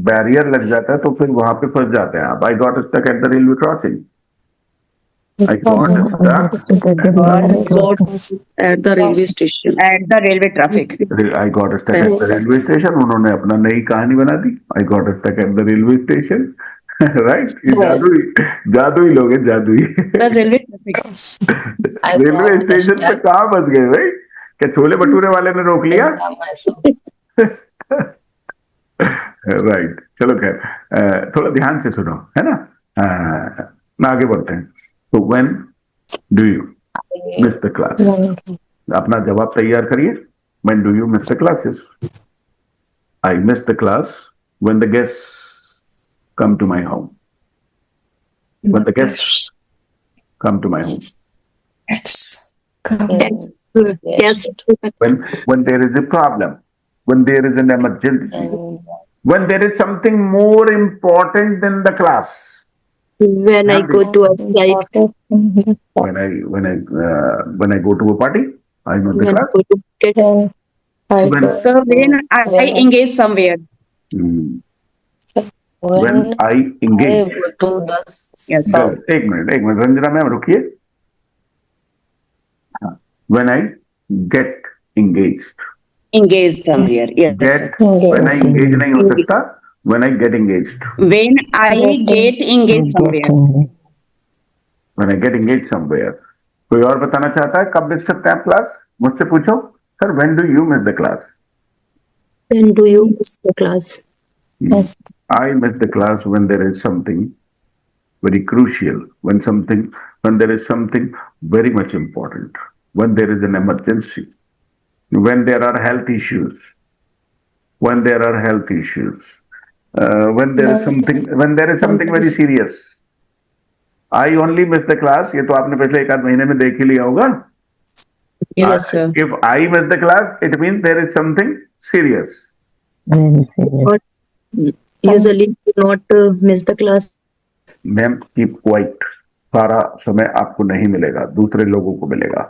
Speaker 1: बैरियर लग जाता है तो फिर वहां पे फंस जाते हैं आप। I got stuck at the railway crossing, I got
Speaker 4: Stuck at the railway crossing.
Speaker 8: at the railway station.
Speaker 10: At the railway traffic.
Speaker 1: I got stuck at the railway station. उन्होंने अपना नई कहानी बना दी, I got stuck at the railway station. Right, ये जादुई लोग हैं, जादुई।
Speaker 8: The railway traffic.
Speaker 1: Railway station पे कहाँ फंस गए भाई? क्या छोले भटूरे वाले ने रोक लिया? राइट, चलो खैर थोड़ा ध्यान से सुनो, है ना? ना आगे बढ़ते हैं। तो when do you miss the class? अपना जवाब तैयार करिए। When do you miss the classes? I miss the class when the guests come to my home. When the guests come to my home.
Speaker 8: Yes.
Speaker 1: When there is a problem, when there is an emergency, when there is something more important than the class.
Speaker 8: When I go to a site.
Speaker 1: When I go to a party, I miss the
Speaker 8: When I
Speaker 1: class.
Speaker 8: go to get.
Speaker 10: So when I engage somewhere.
Speaker 1: When I engage.
Speaker 3: I go to the
Speaker 10: Yes.
Speaker 1: एक minute Ranjana ma'am रुकिए। When I get engaged.
Speaker 10: Engage somewhere. Yes.
Speaker 1: Get, when I engage नहीं हो सकता, when I get engaged.
Speaker 10: When I get engaged somewhere.
Speaker 1: When I get engaged somewhere. कोई और बताना चाहता है कब मिस सकते हैं आप क्लास? मुझसे पूछो sir, when do you miss the class?
Speaker 8: When do you miss the class?
Speaker 1: I miss the class when there is something very crucial, when there is something very much important, when there is an emergency, when there are health issues, when there is something very serious. I only miss the class. ये तो आपने पिछले एक आध महीने में देख ही लिया होगा.
Speaker 3: Yes, sir.
Speaker 1: If I miss the class, it means there is something serious.
Speaker 4: Very serious.
Speaker 3: Usually do not miss the class.
Speaker 1: Ma'am, keep quiet. सारा समय आपको नहीं मिलेगा, दूसरे लोगों को मिलेगा.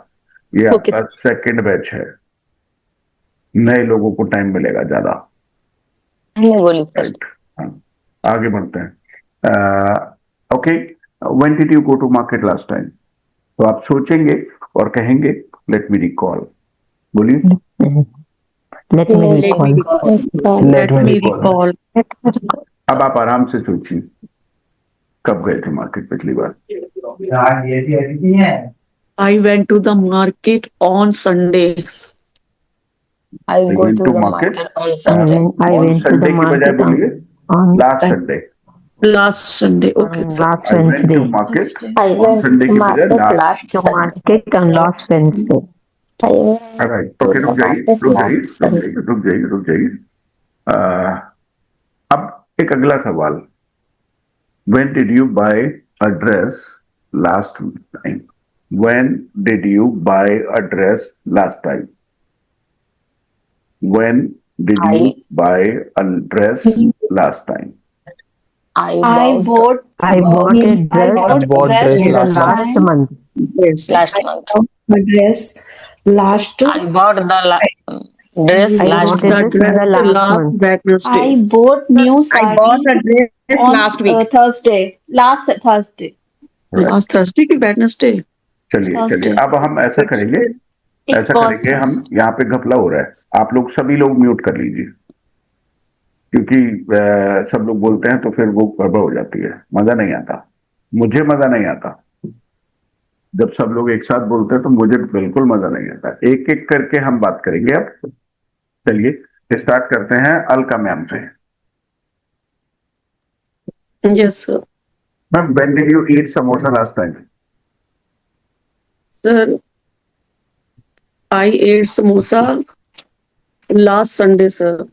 Speaker 1: ये
Speaker 3: Okay,
Speaker 1: आपका सेकंड बैच है. नए लोगों को टाइम मिलेगा ज्यादा.
Speaker 3: नहीं बोली सर.
Speaker 1: हाँ, आगे बढ़ते हैं. Okay, when did you go to market last time? तो आप सोचेंगे और कहेंगे लेट मी रिकॉल. बोलिए.
Speaker 4: Let me recall.
Speaker 6: Let me recall.
Speaker 1: अब आप आराम से सोचिए कब गए थे मार्केट पिछली बार?
Speaker 6: I went to the market on Sundays.
Speaker 3: I
Speaker 1: You
Speaker 3: go
Speaker 1: went
Speaker 3: to
Speaker 1: to
Speaker 3: the
Speaker 1: market?
Speaker 3: market on Sunday.
Speaker 4: I
Speaker 1: On
Speaker 4: went to
Speaker 1: Sunday
Speaker 4: the
Speaker 1: की बजाय
Speaker 4: market
Speaker 1: बोलिए
Speaker 4: on
Speaker 1: last Sunday.
Speaker 6: Last Sunday. Okay, sir.
Speaker 4: last
Speaker 1: I went
Speaker 4: Wednesday.
Speaker 1: to market
Speaker 10: I
Speaker 1: on
Speaker 10: went
Speaker 1: Sunday
Speaker 10: to
Speaker 1: की बजाय
Speaker 10: market
Speaker 1: last.
Speaker 10: last
Speaker 4: To
Speaker 10: Sunday.
Speaker 4: market on last Wednesday.
Speaker 10: I went
Speaker 1: right.
Speaker 10: to
Speaker 1: okay,
Speaker 10: the
Speaker 1: रुक जाइए
Speaker 10: market
Speaker 1: रुक जाइए
Speaker 10: last
Speaker 1: रुक
Speaker 10: Sunday.
Speaker 1: जाइए रुक जाइए रुक जाइए. अब एक अगला सवाल. When did you buy a dress last time? When did you buy a dress last time? When did you buy a dress last time?
Speaker 3: I
Speaker 7: I
Speaker 3: bought
Speaker 7: bought
Speaker 4: I bought a dress
Speaker 6: bought dress
Speaker 4: in the
Speaker 6: last
Speaker 4: last
Speaker 6: time.
Speaker 4: month.
Speaker 6: Yes.
Speaker 3: last month.
Speaker 2: A dress last
Speaker 3: I bought the dress
Speaker 4: I
Speaker 3: last
Speaker 4: bought a
Speaker 6: The
Speaker 4: dress in the
Speaker 6: dress
Speaker 4: last
Speaker 6: last
Speaker 4: month.
Speaker 6: Wednesday.
Speaker 7: I bought new
Speaker 8: I bought
Speaker 7: sari
Speaker 8: a dress
Speaker 7: on
Speaker 8: last week.
Speaker 7: Thursday. Last Thursday.
Speaker 6: Last Thursday की Wednesday.
Speaker 1: चलिए चलिए,
Speaker 7: Thursday.
Speaker 1: अब हम ऐसा करेंगे,
Speaker 7: It
Speaker 1: ऐसा
Speaker 7: was
Speaker 1: करेंगे हम. यहाँ पे घपला हो रहा है. आप लोग सभी लोग म्यूट कर लीजिए, क्योंकि सब लोग बोलते हैं तो फिर वो गड़बड़ हो जाती है. मजा नहीं आता. मुझे मजा नहीं आता जब सब लोग एक साथ बोलते हैं, तो मुझे बिल्कुल मजा नहीं आता. एक एक करके हम बात करेंगे अब. चलिए स्टार्ट करते हैं अलका मैम से.
Speaker 6: Yes, sir.
Speaker 1: Ma'am, when did you eat samosa last time?
Speaker 6: Sir, I ate samosa last Sunday, sir.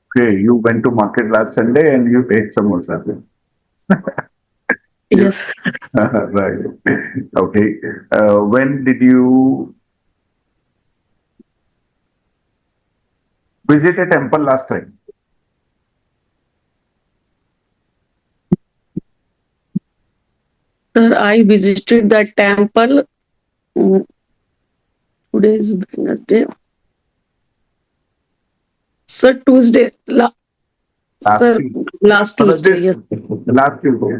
Speaker 1: Okay, you went to market last Sunday and you ate samosa.
Speaker 6: Yes.
Speaker 1: Right. Okay. When did you visit a temple last time?
Speaker 6: Sir, I visited the temple. Today is Wednesday. Sir, Tuesday. Sir, last Tuesday. Yes.
Speaker 1: Last Tuesday.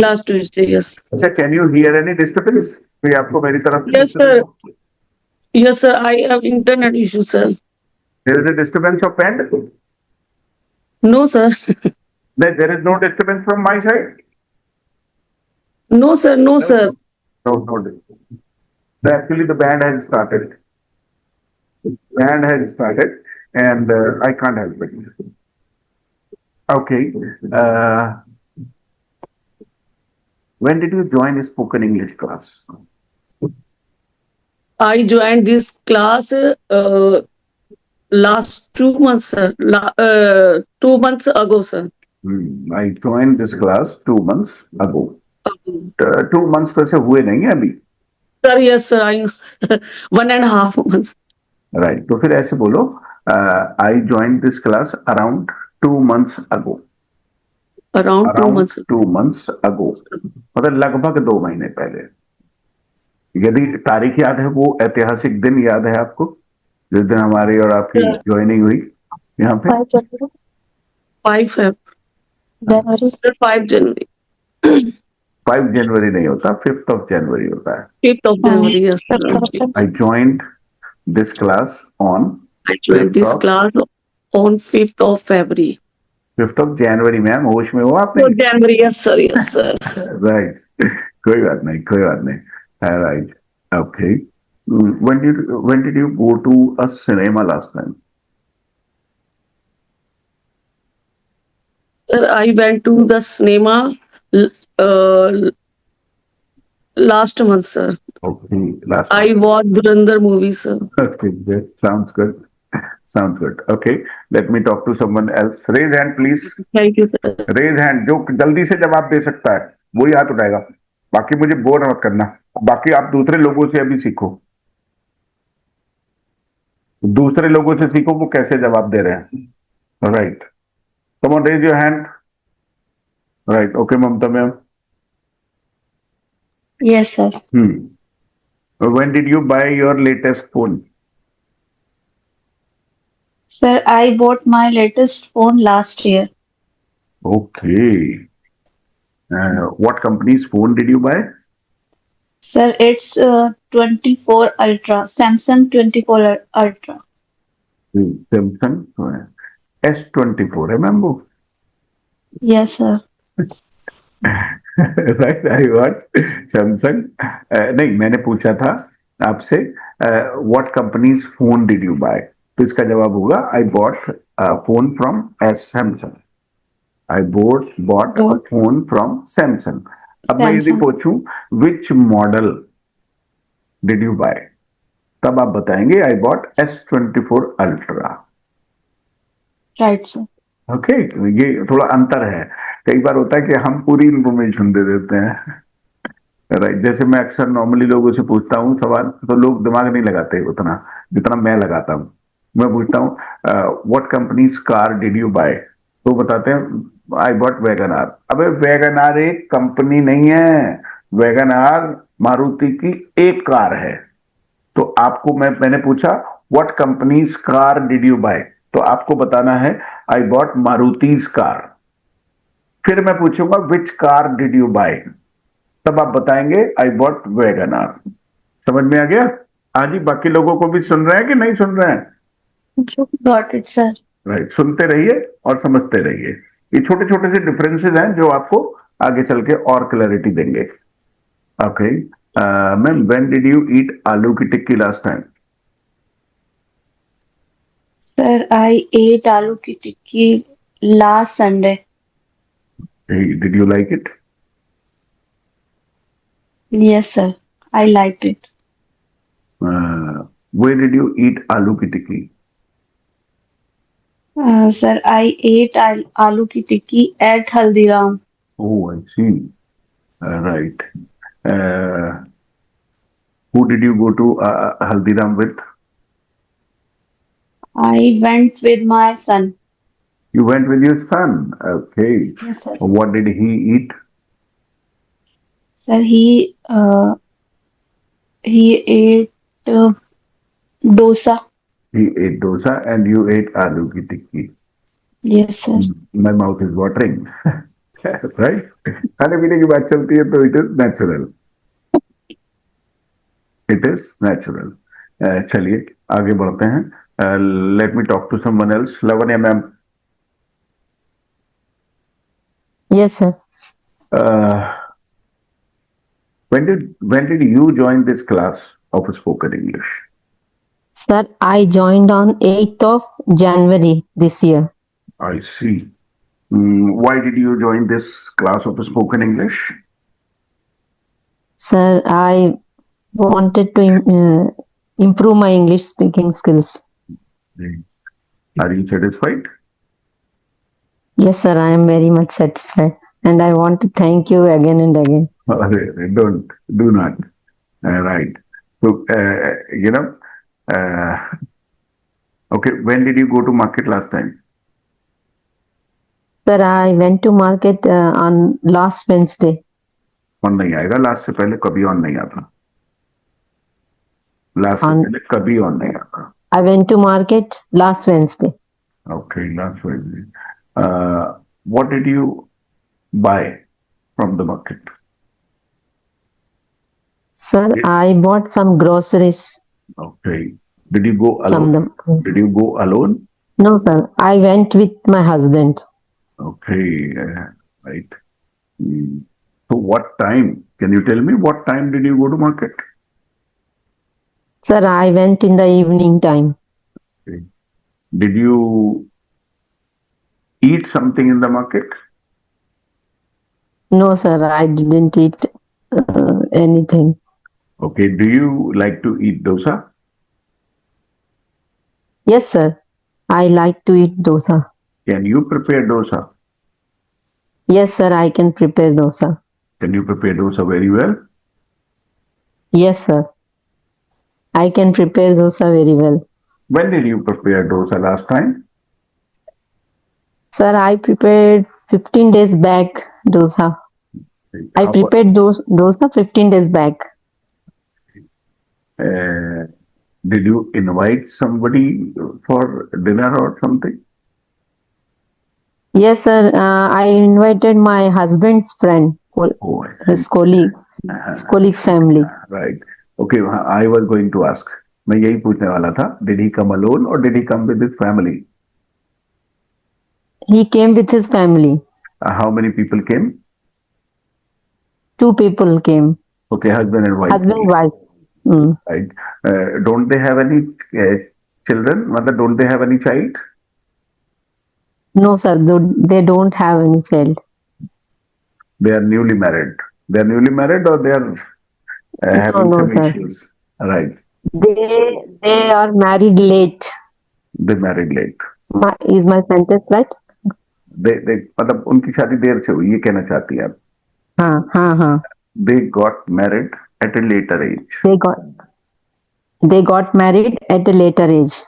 Speaker 6: Last Tuesday. Yes.
Speaker 1: अच्छा, can you hear any disturbance? कोई आपको मेरी तरफ?
Speaker 6: Yes, sir. Yes, sir. I have internet issue, sir.
Speaker 1: There is a disturbance of end?
Speaker 6: No, sir.
Speaker 1: There is no disturbance from my side?
Speaker 6: No, sir. No, sir.
Speaker 1: No disturbance. Actually, the band has started. And I can't help it. Okay. When did you join a spoken English class?
Speaker 6: I joined this class last 2 months, sir. 2 months ago, sir.
Speaker 1: I joined this class 2 months ago. 2 months तो ऐसे हुए नहीं है अभी.
Speaker 6: Sir, yes, sir. I 1.5 months.
Speaker 1: Right. तो फिर ऐसे बोलो, I joined this class around 2 months ago.
Speaker 6: Around 2 months.
Speaker 1: 2 months ago. मतलब लगभग 2 महीने पहले. यदि तारीख याद है, वो ऐतिहासिक दिन याद है आपको, जिस दिन हमारी और आपकी ज्वाइनिंग हुई यहाँ पे?
Speaker 6: 5
Speaker 7: January.
Speaker 6: Sir, 5 January.
Speaker 1: 5 जनवरी नहीं होता, 5th of January होता है.
Speaker 6: 5th of January, yes, sir.
Speaker 1: I joined this class on
Speaker 6: I joined this class on 5th of February.
Speaker 1: 5th of January. Ma'am, होश में हो आप?
Speaker 6: Oh, January, yes, sir. Yes, sir.
Speaker 1: Right. कोई बात नहीं. Right. Okay. When did you go to a cinema last time?
Speaker 6: Sir, I went to the cinema last month, sir.
Speaker 1: Okay, last
Speaker 6: I watched Durandar movie, sir.
Speaker 1: Okay, that sounds good. Sounds good. Okay. Let me talk to someone else. Raise hand, please.
Speaker 7: Thank you, sir.
Speaker 1: Raise hand. जो जल्दी से जवाब दे सकता है वही हाथ उठाएगा. बाकी मुझे बोर मत करना. बाकी आप दूसरे लोगों से अभी सीखो. दूसरे लोगों से सीखो वो कैसे जवाब दे रहे हैं. Right. Come on, raise your hand. Right. Okay, Mamta ma'am.
Speaker 7: Yes, sir.
Speaker 1: When did you buy your latest phone?
Speaker 7: Sir, I bought my latest phone last year.
Speaker 1: Okay. What company's phone did you buy?
Speaker 7: Sir, it's 24 Ultra, Samsung 24 Ultra.
Speaker 1: Samsung S24, remember?
Speaker 7: Yes, sir.
Speaker 1: Right, I got Samsung. नहीं, मैंने पूछा था आपसे what company's phone did you buy? तो इसका जवाब होगा I bought a phone from Samsung. I bought a phone from Samsung. अब मैं यदि पूछूं which model did you buy? तब आप बताएंगे I bought S24 Ultra.
Speaker 7: Right, sir.
Speaker 1: Okay, ये थोड़ा अंतर है. कई बार होता है कि हम पूरी इंफॉर्मेशन दे देते हैं. राइट. जैसे मैं अक्सर नॉर्मली लोगों से पूछता हूँ सवाल तो लोग दिमाग नहीं लगाते उतना जितना मैं लगाता हूँ. मैं पूछता हूँ what companies car did you buy, तो बताते हैं आई बॉट वैगन आर. अबे वैगन आर एक कंपनी नहीं है. वैगन आर मारुति की एक कार है. तो आपको मैंने पूछा what companies car did you buy, तो आपको बताना है आई बॉट मारुति's कार. फिर मैं पूछूंगा which car did you buy, तब आप बताएंगे आई बॉट वैगन आर. समझ में आ गया? हाँ जी. बाकी लोगों को भी सुन रहे हैं कि नहीं सुन रहे हैं?
Speaker 7: Got it, sir.
Speaker 1: राइट. सुनते रहिए और समझते रहिए. ये छोटे छोटे से डिफरेंसेस हैं जो आपको आगे चल के और क्लैरिटी देंगे. Okay ma'am, when did you eat aloo की tikki last time?
Speaker 7: Sir, I ate aloo ki tikki last Sunday.
Speaker 1: Did you like it?
Speaker 7: Yes, sir. I liked it.
Speaker 1: Where did you eat aloo ki tikki?
Speaker 7: Sir, I ate aloo ki tikki at Haldiram.
Speaker 1: Oh, I see. Right. Who did you go to Haldiram with?
Speaker 7: I went with my son.
Speaker 1: You went with your son. Okay.
Speaker 7: Yes, sir.
Speaker 1: What did he eat?
Speaker 7: Sir, he ate dosa.
Speaker 1: He ate dosa and you ate aloo ki tikki.
Speaker 7: Yes, sir.
Speaker 1: My mouth is watering. Right? खाने पीने की बात चलती है तो it is natural. It is natural. चलिए आगे बढ़ते हैं. Let me talk to someone else. Lavanya ma'am.
Speaker 4: Yes, sir.
Speaker 1: When did you join this class of spoken English?
Speaker 4: Sir, I joined on 8th of January this year.
Speaker 1: I see. Why did you join this class of spoken English?
Speaker 4: Sir, I wanted to improve my English speaking skills.
Speaker 1: Are you satisfied?
Speaker 4: Yes, sir, I am very much satisfied. And I want to thank you again and again.
Speaker 1: Do not. Right. So, okay, when did you go to market last time?
Speaker 4: Sir, I went to market on last Wednesday.
Speaker 1: On नहीं आएगा. Last से पहले कभी on नहीं आता. Last से पहले कभी ऑन नहीं आता.
Speaker 4: I went to market last Wednesday.
Speaker 1: Okay, last Wednesday. What did you buy from the market?
Speaker 4: Sir, I bought some groceries.
Speaker 1: Okay. Did you go alone? Did you go alone?
Speaker 4: No, sir. I went with my husband.
Speaker 1: Okay, right. So what time? Can you tell me what time did you go to market?
Speaker 4: Sir, I went in the evening time.
Speaker 1: Okay. Did you eat something in the market?
Speaker 4: No, sir. I didn't eat anything.
Speaker 1: Okay. Do you like to eat dosa?
Speaker 4: Yes, sir. I like to eat dosa.
Speaker 1: Can you prepare dosa?
Speaker 4: Yes, sir, I can prepare dosa.
Speaker 1: Can you prepare dosa very well?
Speaker 4: Yes, sir. I can prepare dosa very well.
Speaker 1: When did you prepare dosa last time?
Speaker 4: Sir, I prepared 15 days back dosa. I
Speaker 1: How-
Speaker 4: prepared dosa 15 days back.
Speaker 1: uh, did you invite somebody for dinner or something?
Speaker 4: Yes, sir. I invited my husband's friend,
Speaker 1: Oh, I see.
Speaker 4: his colleague, his colleague's family.
Speaker 1: Right. Okay, I was going to ask. मैं यही पूछने वाला था. Did he come alone or did he come with his family?
Speaker 4: He came with his family.
Speaker 1: How many people came?
Speaker 4: 2 people came.
Speaker 1: Okay, husband and wife.
Speaker 4: Husband, wife. Mm.
Speaker 1: Right. Don't they have any children? Mother, don't they have any child?
Speaker 4: No, sir. They don't have any child.
Speaker 1: They are newly married. They are newly married or they are having
Speaker 4: no,
Speaker 1: some
Speaker 4: sir.
Speaker 1: issues? Right.
Speaker 4: They are married late.
Speaker 1: They married late.
Speaker 4: Is my sentence right?
Speaker 1: They मतलब उनकी शादी देर से हुई ये कहना चाहती है आप.
Speaker 4: हाँ.
Speaker 1: They got married at a later age.
Speaker 4: They got married at a later age.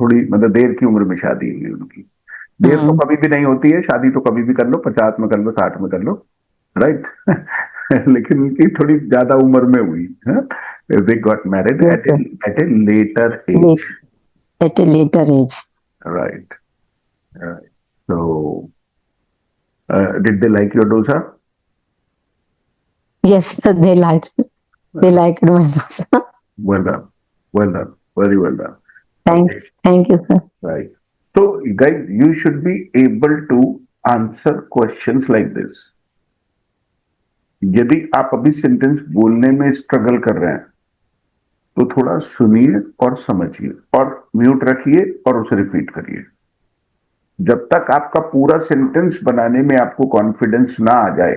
Speaker 1: थोड़ी मतलब देर की उम्र में शादी हुई उनकी. देर तो कभी भी नहीं होती है. शादी तो कभी भी कर लो. 50 में कर लो, 60 में कर लो. राइट. लेकिन उनकी थोड़ी ज्यादा उम्र में हुई. They got married
Speaker 4: Yes,
Speaker 1: at a later age.
Speaker 4: At a later age.
Speaker 1: Right. Right. So, did they like your dosa?
Speaker 4: Yes, sir, they liked my dosa.
Speaker 1: Well done. Well done. Very well done.
Speaker 4: Thank you, sir.
Speaker 1: Right. So, guys, you should be able to answer questions like this. यदि आप अभी sentence बोलने में struggle कर रहे हैं तो थोड़ा सुनिए और समझिए और म्यूट रखिए और उसे रिपीट करिए. जब तक आपका पूरा सेंटेंस बनाने में आपको कॉन्फिडेंस ना आ जाए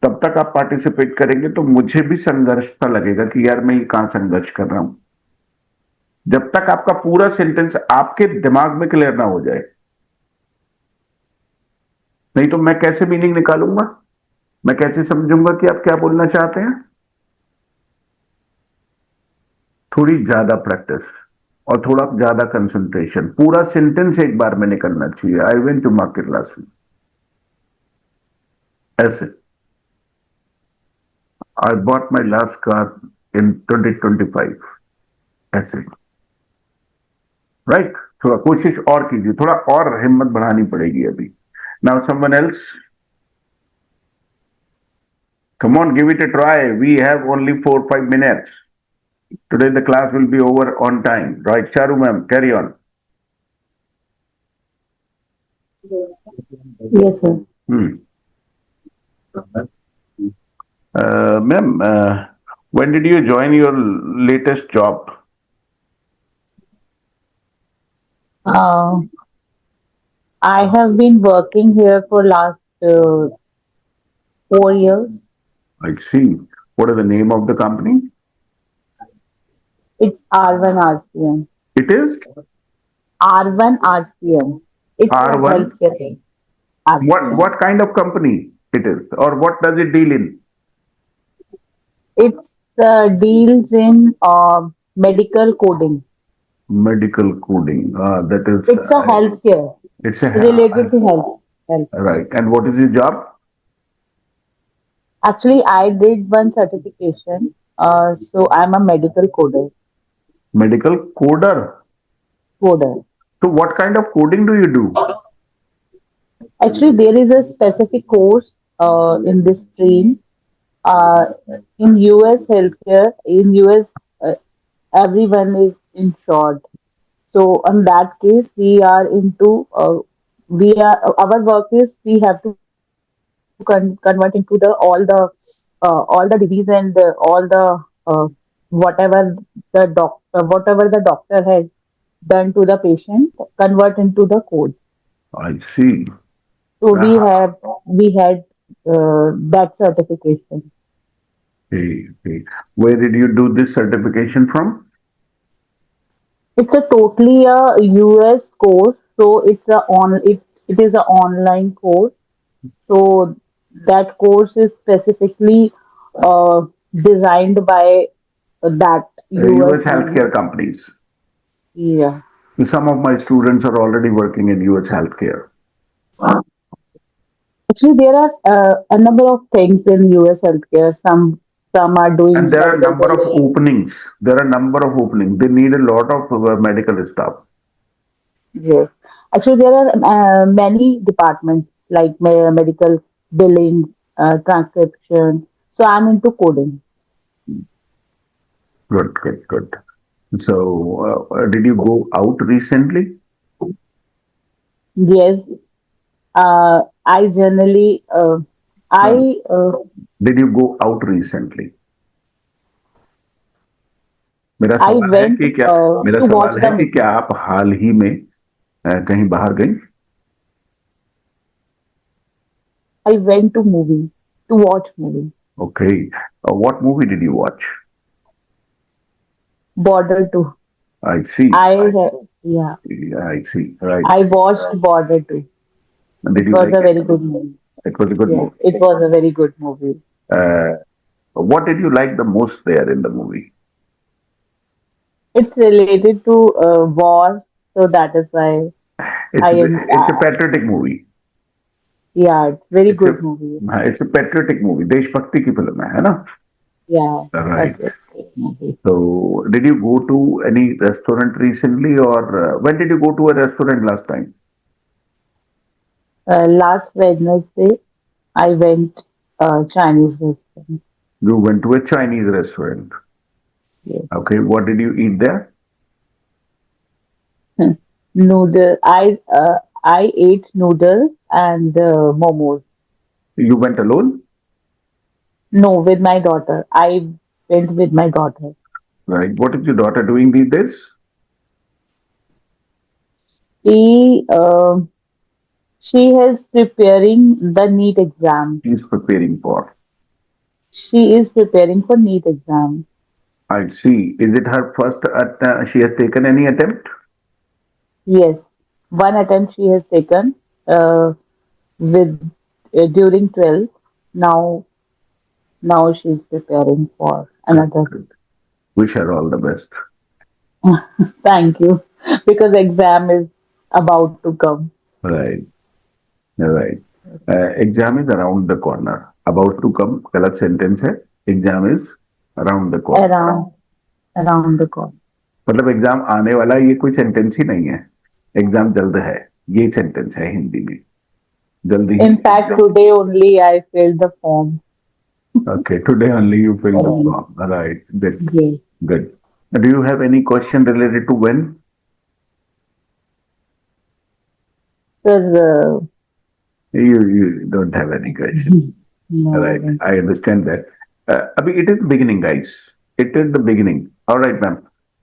Speaker 1: तब तक आप पार्टिसिपेट करेंगे तो मुझे भी संघर्ष सा लगेगा कि यार मैं ये कहां संघर्ष कर रहा हूं. जब तक आपका पूरा सेंटेंस आपके दिमाग में क्लियर ना हो जाए, नहीं तो मैं कैसे मीनिंग निकालूंगा, मैं कैसे समझूंगा कि आप क्या बोलना चाहते हैं. थोड़ी ज्यादा प्रैक्टिस और थोड़ा ज्यादा कंसंट्रेशन. पूरा सेंटेंस एक बार में निकलना चाहिए. I went to market last week. ऐसे I bought my last car in 2025. ऐसे. Right? थोड़ा कोशिश और कीजिए. थोड़ा और हिम्मत बढ़ानी पड़ेगी अभी. Now someone else. Come on, give it a try. We have only 4-5 minutes. Today the class will be over on time. Right, Charu ma'am, carry on.
Speaker 10: Yes, sir.
Speaker 1: Ma'am, when did you join your latest job?
Speaker 10: I have been working here for last 4 years.
Speaker 1: I see. What is the name of the company?
Speaker 10: It's R1 RCM.
Speaker 1: It is?
Speaker 10: R1 RCM. It's a
Speaker 1: R1?
Speaker 10: healthcare thing. RCM.
Speaker 1: What kind of company it is? Or what does it deal in?
Speaker 10: It's deals in medical coding.
Speaker 1: Medical coding. That is.
Speaker 10: It's a healthcare.
Speaker 1: It's a
Speaker 10: related to health.
Speaker 1: Right. And what is your job?
Speaker 10: Actually, I did one certification. So I'm a medical coder.
Speaker 1: Medical coder.
Speaker 10: Coder.
Speaker 1: So what kind of coding do you do?
Speaker 10: Actually, there is a specific course in this stream. In US healthcare, in US, everyone is insured. So in that case, we are into our work is we have to convert into all the disease and all the whatever the doctor has done to the patient, convert into the code.
Speaker 1: I see.
Speaker 10: So we had that certification.
Speaker 1: Okay. Where did you do this certification from?
Speaker 10: It's a totally a US course, so it is an online course. So that course is specifically uh, designed by that US
Speaker 1: US
Speaker 10: only.
Speaker 1: healthcare companies.
Speaker 10: Yeah.
Speaker 1: Some of my students are already working in US healthcare.
Speaker 10: Actually, there are a number of things in US healthcare. Some are doing
Speaker 1: And there are a
Speaker 10: medical
Speaker 1: number of
Speaker 10: billing.
Speaker 1: openings. There are a number of openings. They need a lot of medical staff.
Speaker 10: Yes. Actually, there are many departments like medical billing, transcription. So I'm into coding.
Speaker 1: Good, good, good. So, did you go out recently?
Speaker 10: Yes. I generally,
Speaker 1: No.
Speaker 10: I
Speaker 1: Did you go out recently? मेरा
Speaker 10: I
Speaker 1: सवाल है
Speaker 10: went
Speaker 1: कि क्या मेरा
Speaker 10: to watch
Speaker 1: सवाल है
Speaker 10: the
Speaker 1: कि
Speaker 10: movie.
Speaker 1: क्या आप हाल ही में कहीं बाहर गई?
Speaker 10: I went to movie to watch movie.
Speaker 1: Okay. What movie did you watch?
Speaker 10: Border 2.
Speaker 1: I see.
Speaker 10: Yeah,
Speaker 1: Yeah, I see. Right.
Speaker 10: I watched Border 2.
Speaker 1: Did
Speaker 10: It
Speaker 1: you
Speaker 10: was
Speaker 1: like
Speaker 10: a
Speaker 1: it?
Speaker 10: very good movie.
Speaker 1: It was a good
Speaker 10: Yeah,
Speaker 1: movie.
Speaker 10: it was a very good movie.
Speaker 1: What did you like the most there in the movie?
Speaker 10: It's related to war, so that is why
Speaker 1: It's
Speaker 10: I
Speaker 1: a,
Speaker 10: am.
Speaker 1: it's a patriotic movie.
Speaker 10: Yeah, it's very
Speaker 1: It's a
Speaker 10: good movie.
Speaker 1: it's a patriotic movie. देशभक्ति की film है ना?
Speaker 10: Yeah,
Speaker 1: Right.
Speaker 10: that's a good movie.
Speaker 1: So, did you go to any restaurant recently, or when did you go to a restaurant last time?
Speaker 10: Last Wednesday, I went Chinese restaurant.
Speaker 1: You went to a Chinese restaurant.
Speaker 10: Yes.
Speaker 1: Okay, what did you eat there?
Speaker 10: Noodle. I ate noodles and momos.
Speaker 1: You went alone,
Speaker 10: No, with my daughter. I went with my daughter.
Speaker 1: right? What is your daughter doing these days?
Speaker 10: She she is preparing the NEET exam.
Speaker 1: She's preparing for.
Speaker 10: She is preparing for NEET exam.
Speaker 1: I see. Is it her first? She has taken any attempt?
Speaker 10: Yes, one attempt she has taken with during 12th. Now now she's preparing for another.
Speaker 1: Good. Wish her all the best.
Speaker 10: Thank you, because exam is about to come.
Speaker 1: Right, right. Exam is around the corner. About to come. गलत sentence है. Exam is around the corner.
Speaker 10: Around the corner.
Speaker 1: मतलब exam आने वाला ये कोई sentence ही नहीं है. Exam जल्द है. ये सेंटेंस है हिंदी में. जल्दी.
Speaker 10: In fact, today only I filled the form.
Speaker 1: Okay, today only you filled the form. Right. That's
Speaker 10: Yes.
Speaker 1: good. Do you have any question related to when?
Speaker 10: Sir,
Speaker 1: You don't have any question.
Speaker 10: no,
Speaker 1: Right. I understand that. Abhi, it is the beginning, guys. It is the beginning. All right, ma'am.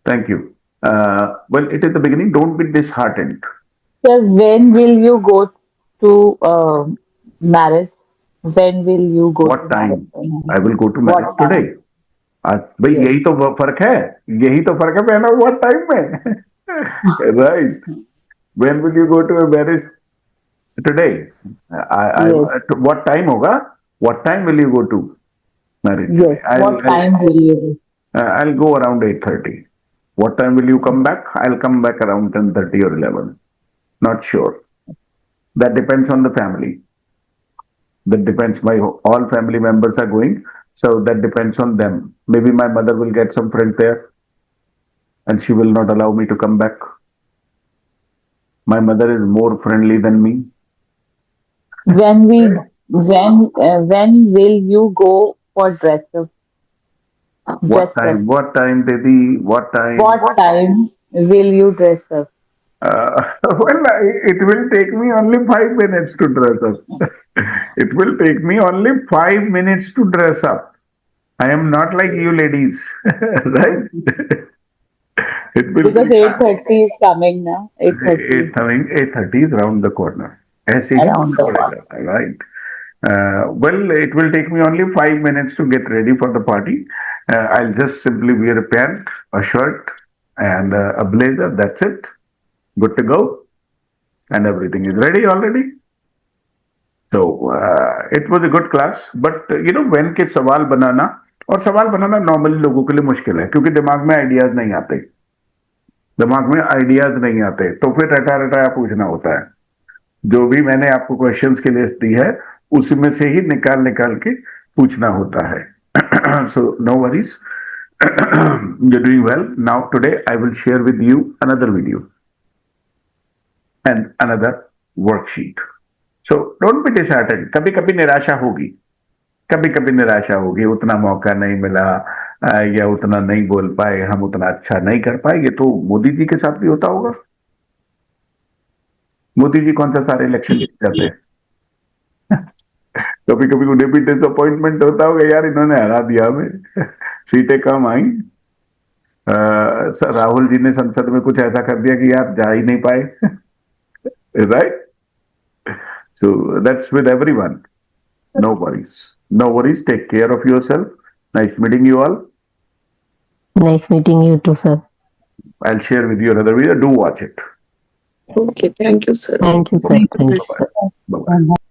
Speaker 1: Thank you. Well, it is the beginning. Don't be disheartened.
Speaker 10: Sir, when will you go to marriage? When will you go
Speaker 1: What
Speaker 10: to
Speaker 1: time?
Speaker 10: marriage?
Speaker 1: I will go to marriage
Speaker 10: What time?
Speaker 1: today. आज भाई
Speaker 10: Yes.
Speaker 1: यही तो फर्क है. यही तो फर्क है पहना what time में. Right. When will you go to a marriage today?
Speaker 10: Yes.
Speaker 1: What time होगा? What time will you go to marriage?
Speaker 10: Yes. What time will you do?
Speaker 1: I'll go around 8:30. What time will you come back? I'll come back around 10:30 or 11. Not sure. That depends on the family. That depends. All family members are going, so that depends on them. Maybe my mother will get some friends there, and she will not allow me to come back. My mother is more friendly than me.
Speaker 10: When when will you go for dress up?
Speaker 1: What time? What time, Dedi? What time?
Speaker 10: What time will you dress up?
Speaker 1: Well, it will take me only 5 minutes to dress up. It will take me only 5 minutes to dress up. I am not like you ladies, right? It will
Speaker 10: Because
Speaker 1: be
Speaker 10: 8:30 is coming now. 8:30
Speaker 1: 8:30 is around the corner. ऐसे ही
Speaker 10: around the
Speaker 1: पड़ेगा, right? Well, it will take me only 5 minutes to get ready for the party. I'll just simply wear a pant, a shirt, and a blazer. That's it. Good to go. And everything is ready already. So it was a good class. But when के सवाल बनाना, और सवाल बनाना normally लोगों के लिए मुश्किल है क्योंकि दिमाग में आइडियाज नहीं आते, तो फिर रटा रटाया पूछना होता है. जो भी मैंने आपको क्वेश्चंस की लिस्ट दी है उसमें से ही निकाल के पूछना होता है. So no worries. You're doing well. Now today I will share with you another video and another worksheet. So don't be disheartened. कभी कभी निराशा होगी, उतना मौका नहीं मिला या उतना नहीं बोल पाए, हम उतना अच्छा नहीं कर पाए. ये तो मोदी जी के साथ भी होता होगा. मोदी जी कौन सा सारे इलेक्शन जीत जाते हैं. कभी कभी उन्हें भी डिसअपॉइंटमेंट होता होगा, यार इन्होंने हरा दिया हमें, सीटें कम आई. राहुल जी ने संसद में कुछ ऐसा कर दिया कि यार जा ही नहीं पाए. Right. So that's with everyone. No worries. Take care of yourself. Nice meeting you all.
Speaker 4: Nice meeting you too, sir.
Speaker 1: I'll share with you another video. Do watch it.
Speaker 7: Okay, thank you, sir.
Speaker 4: Thank you, sir. Thank you, sir.
Speaker 1: Bye-bye.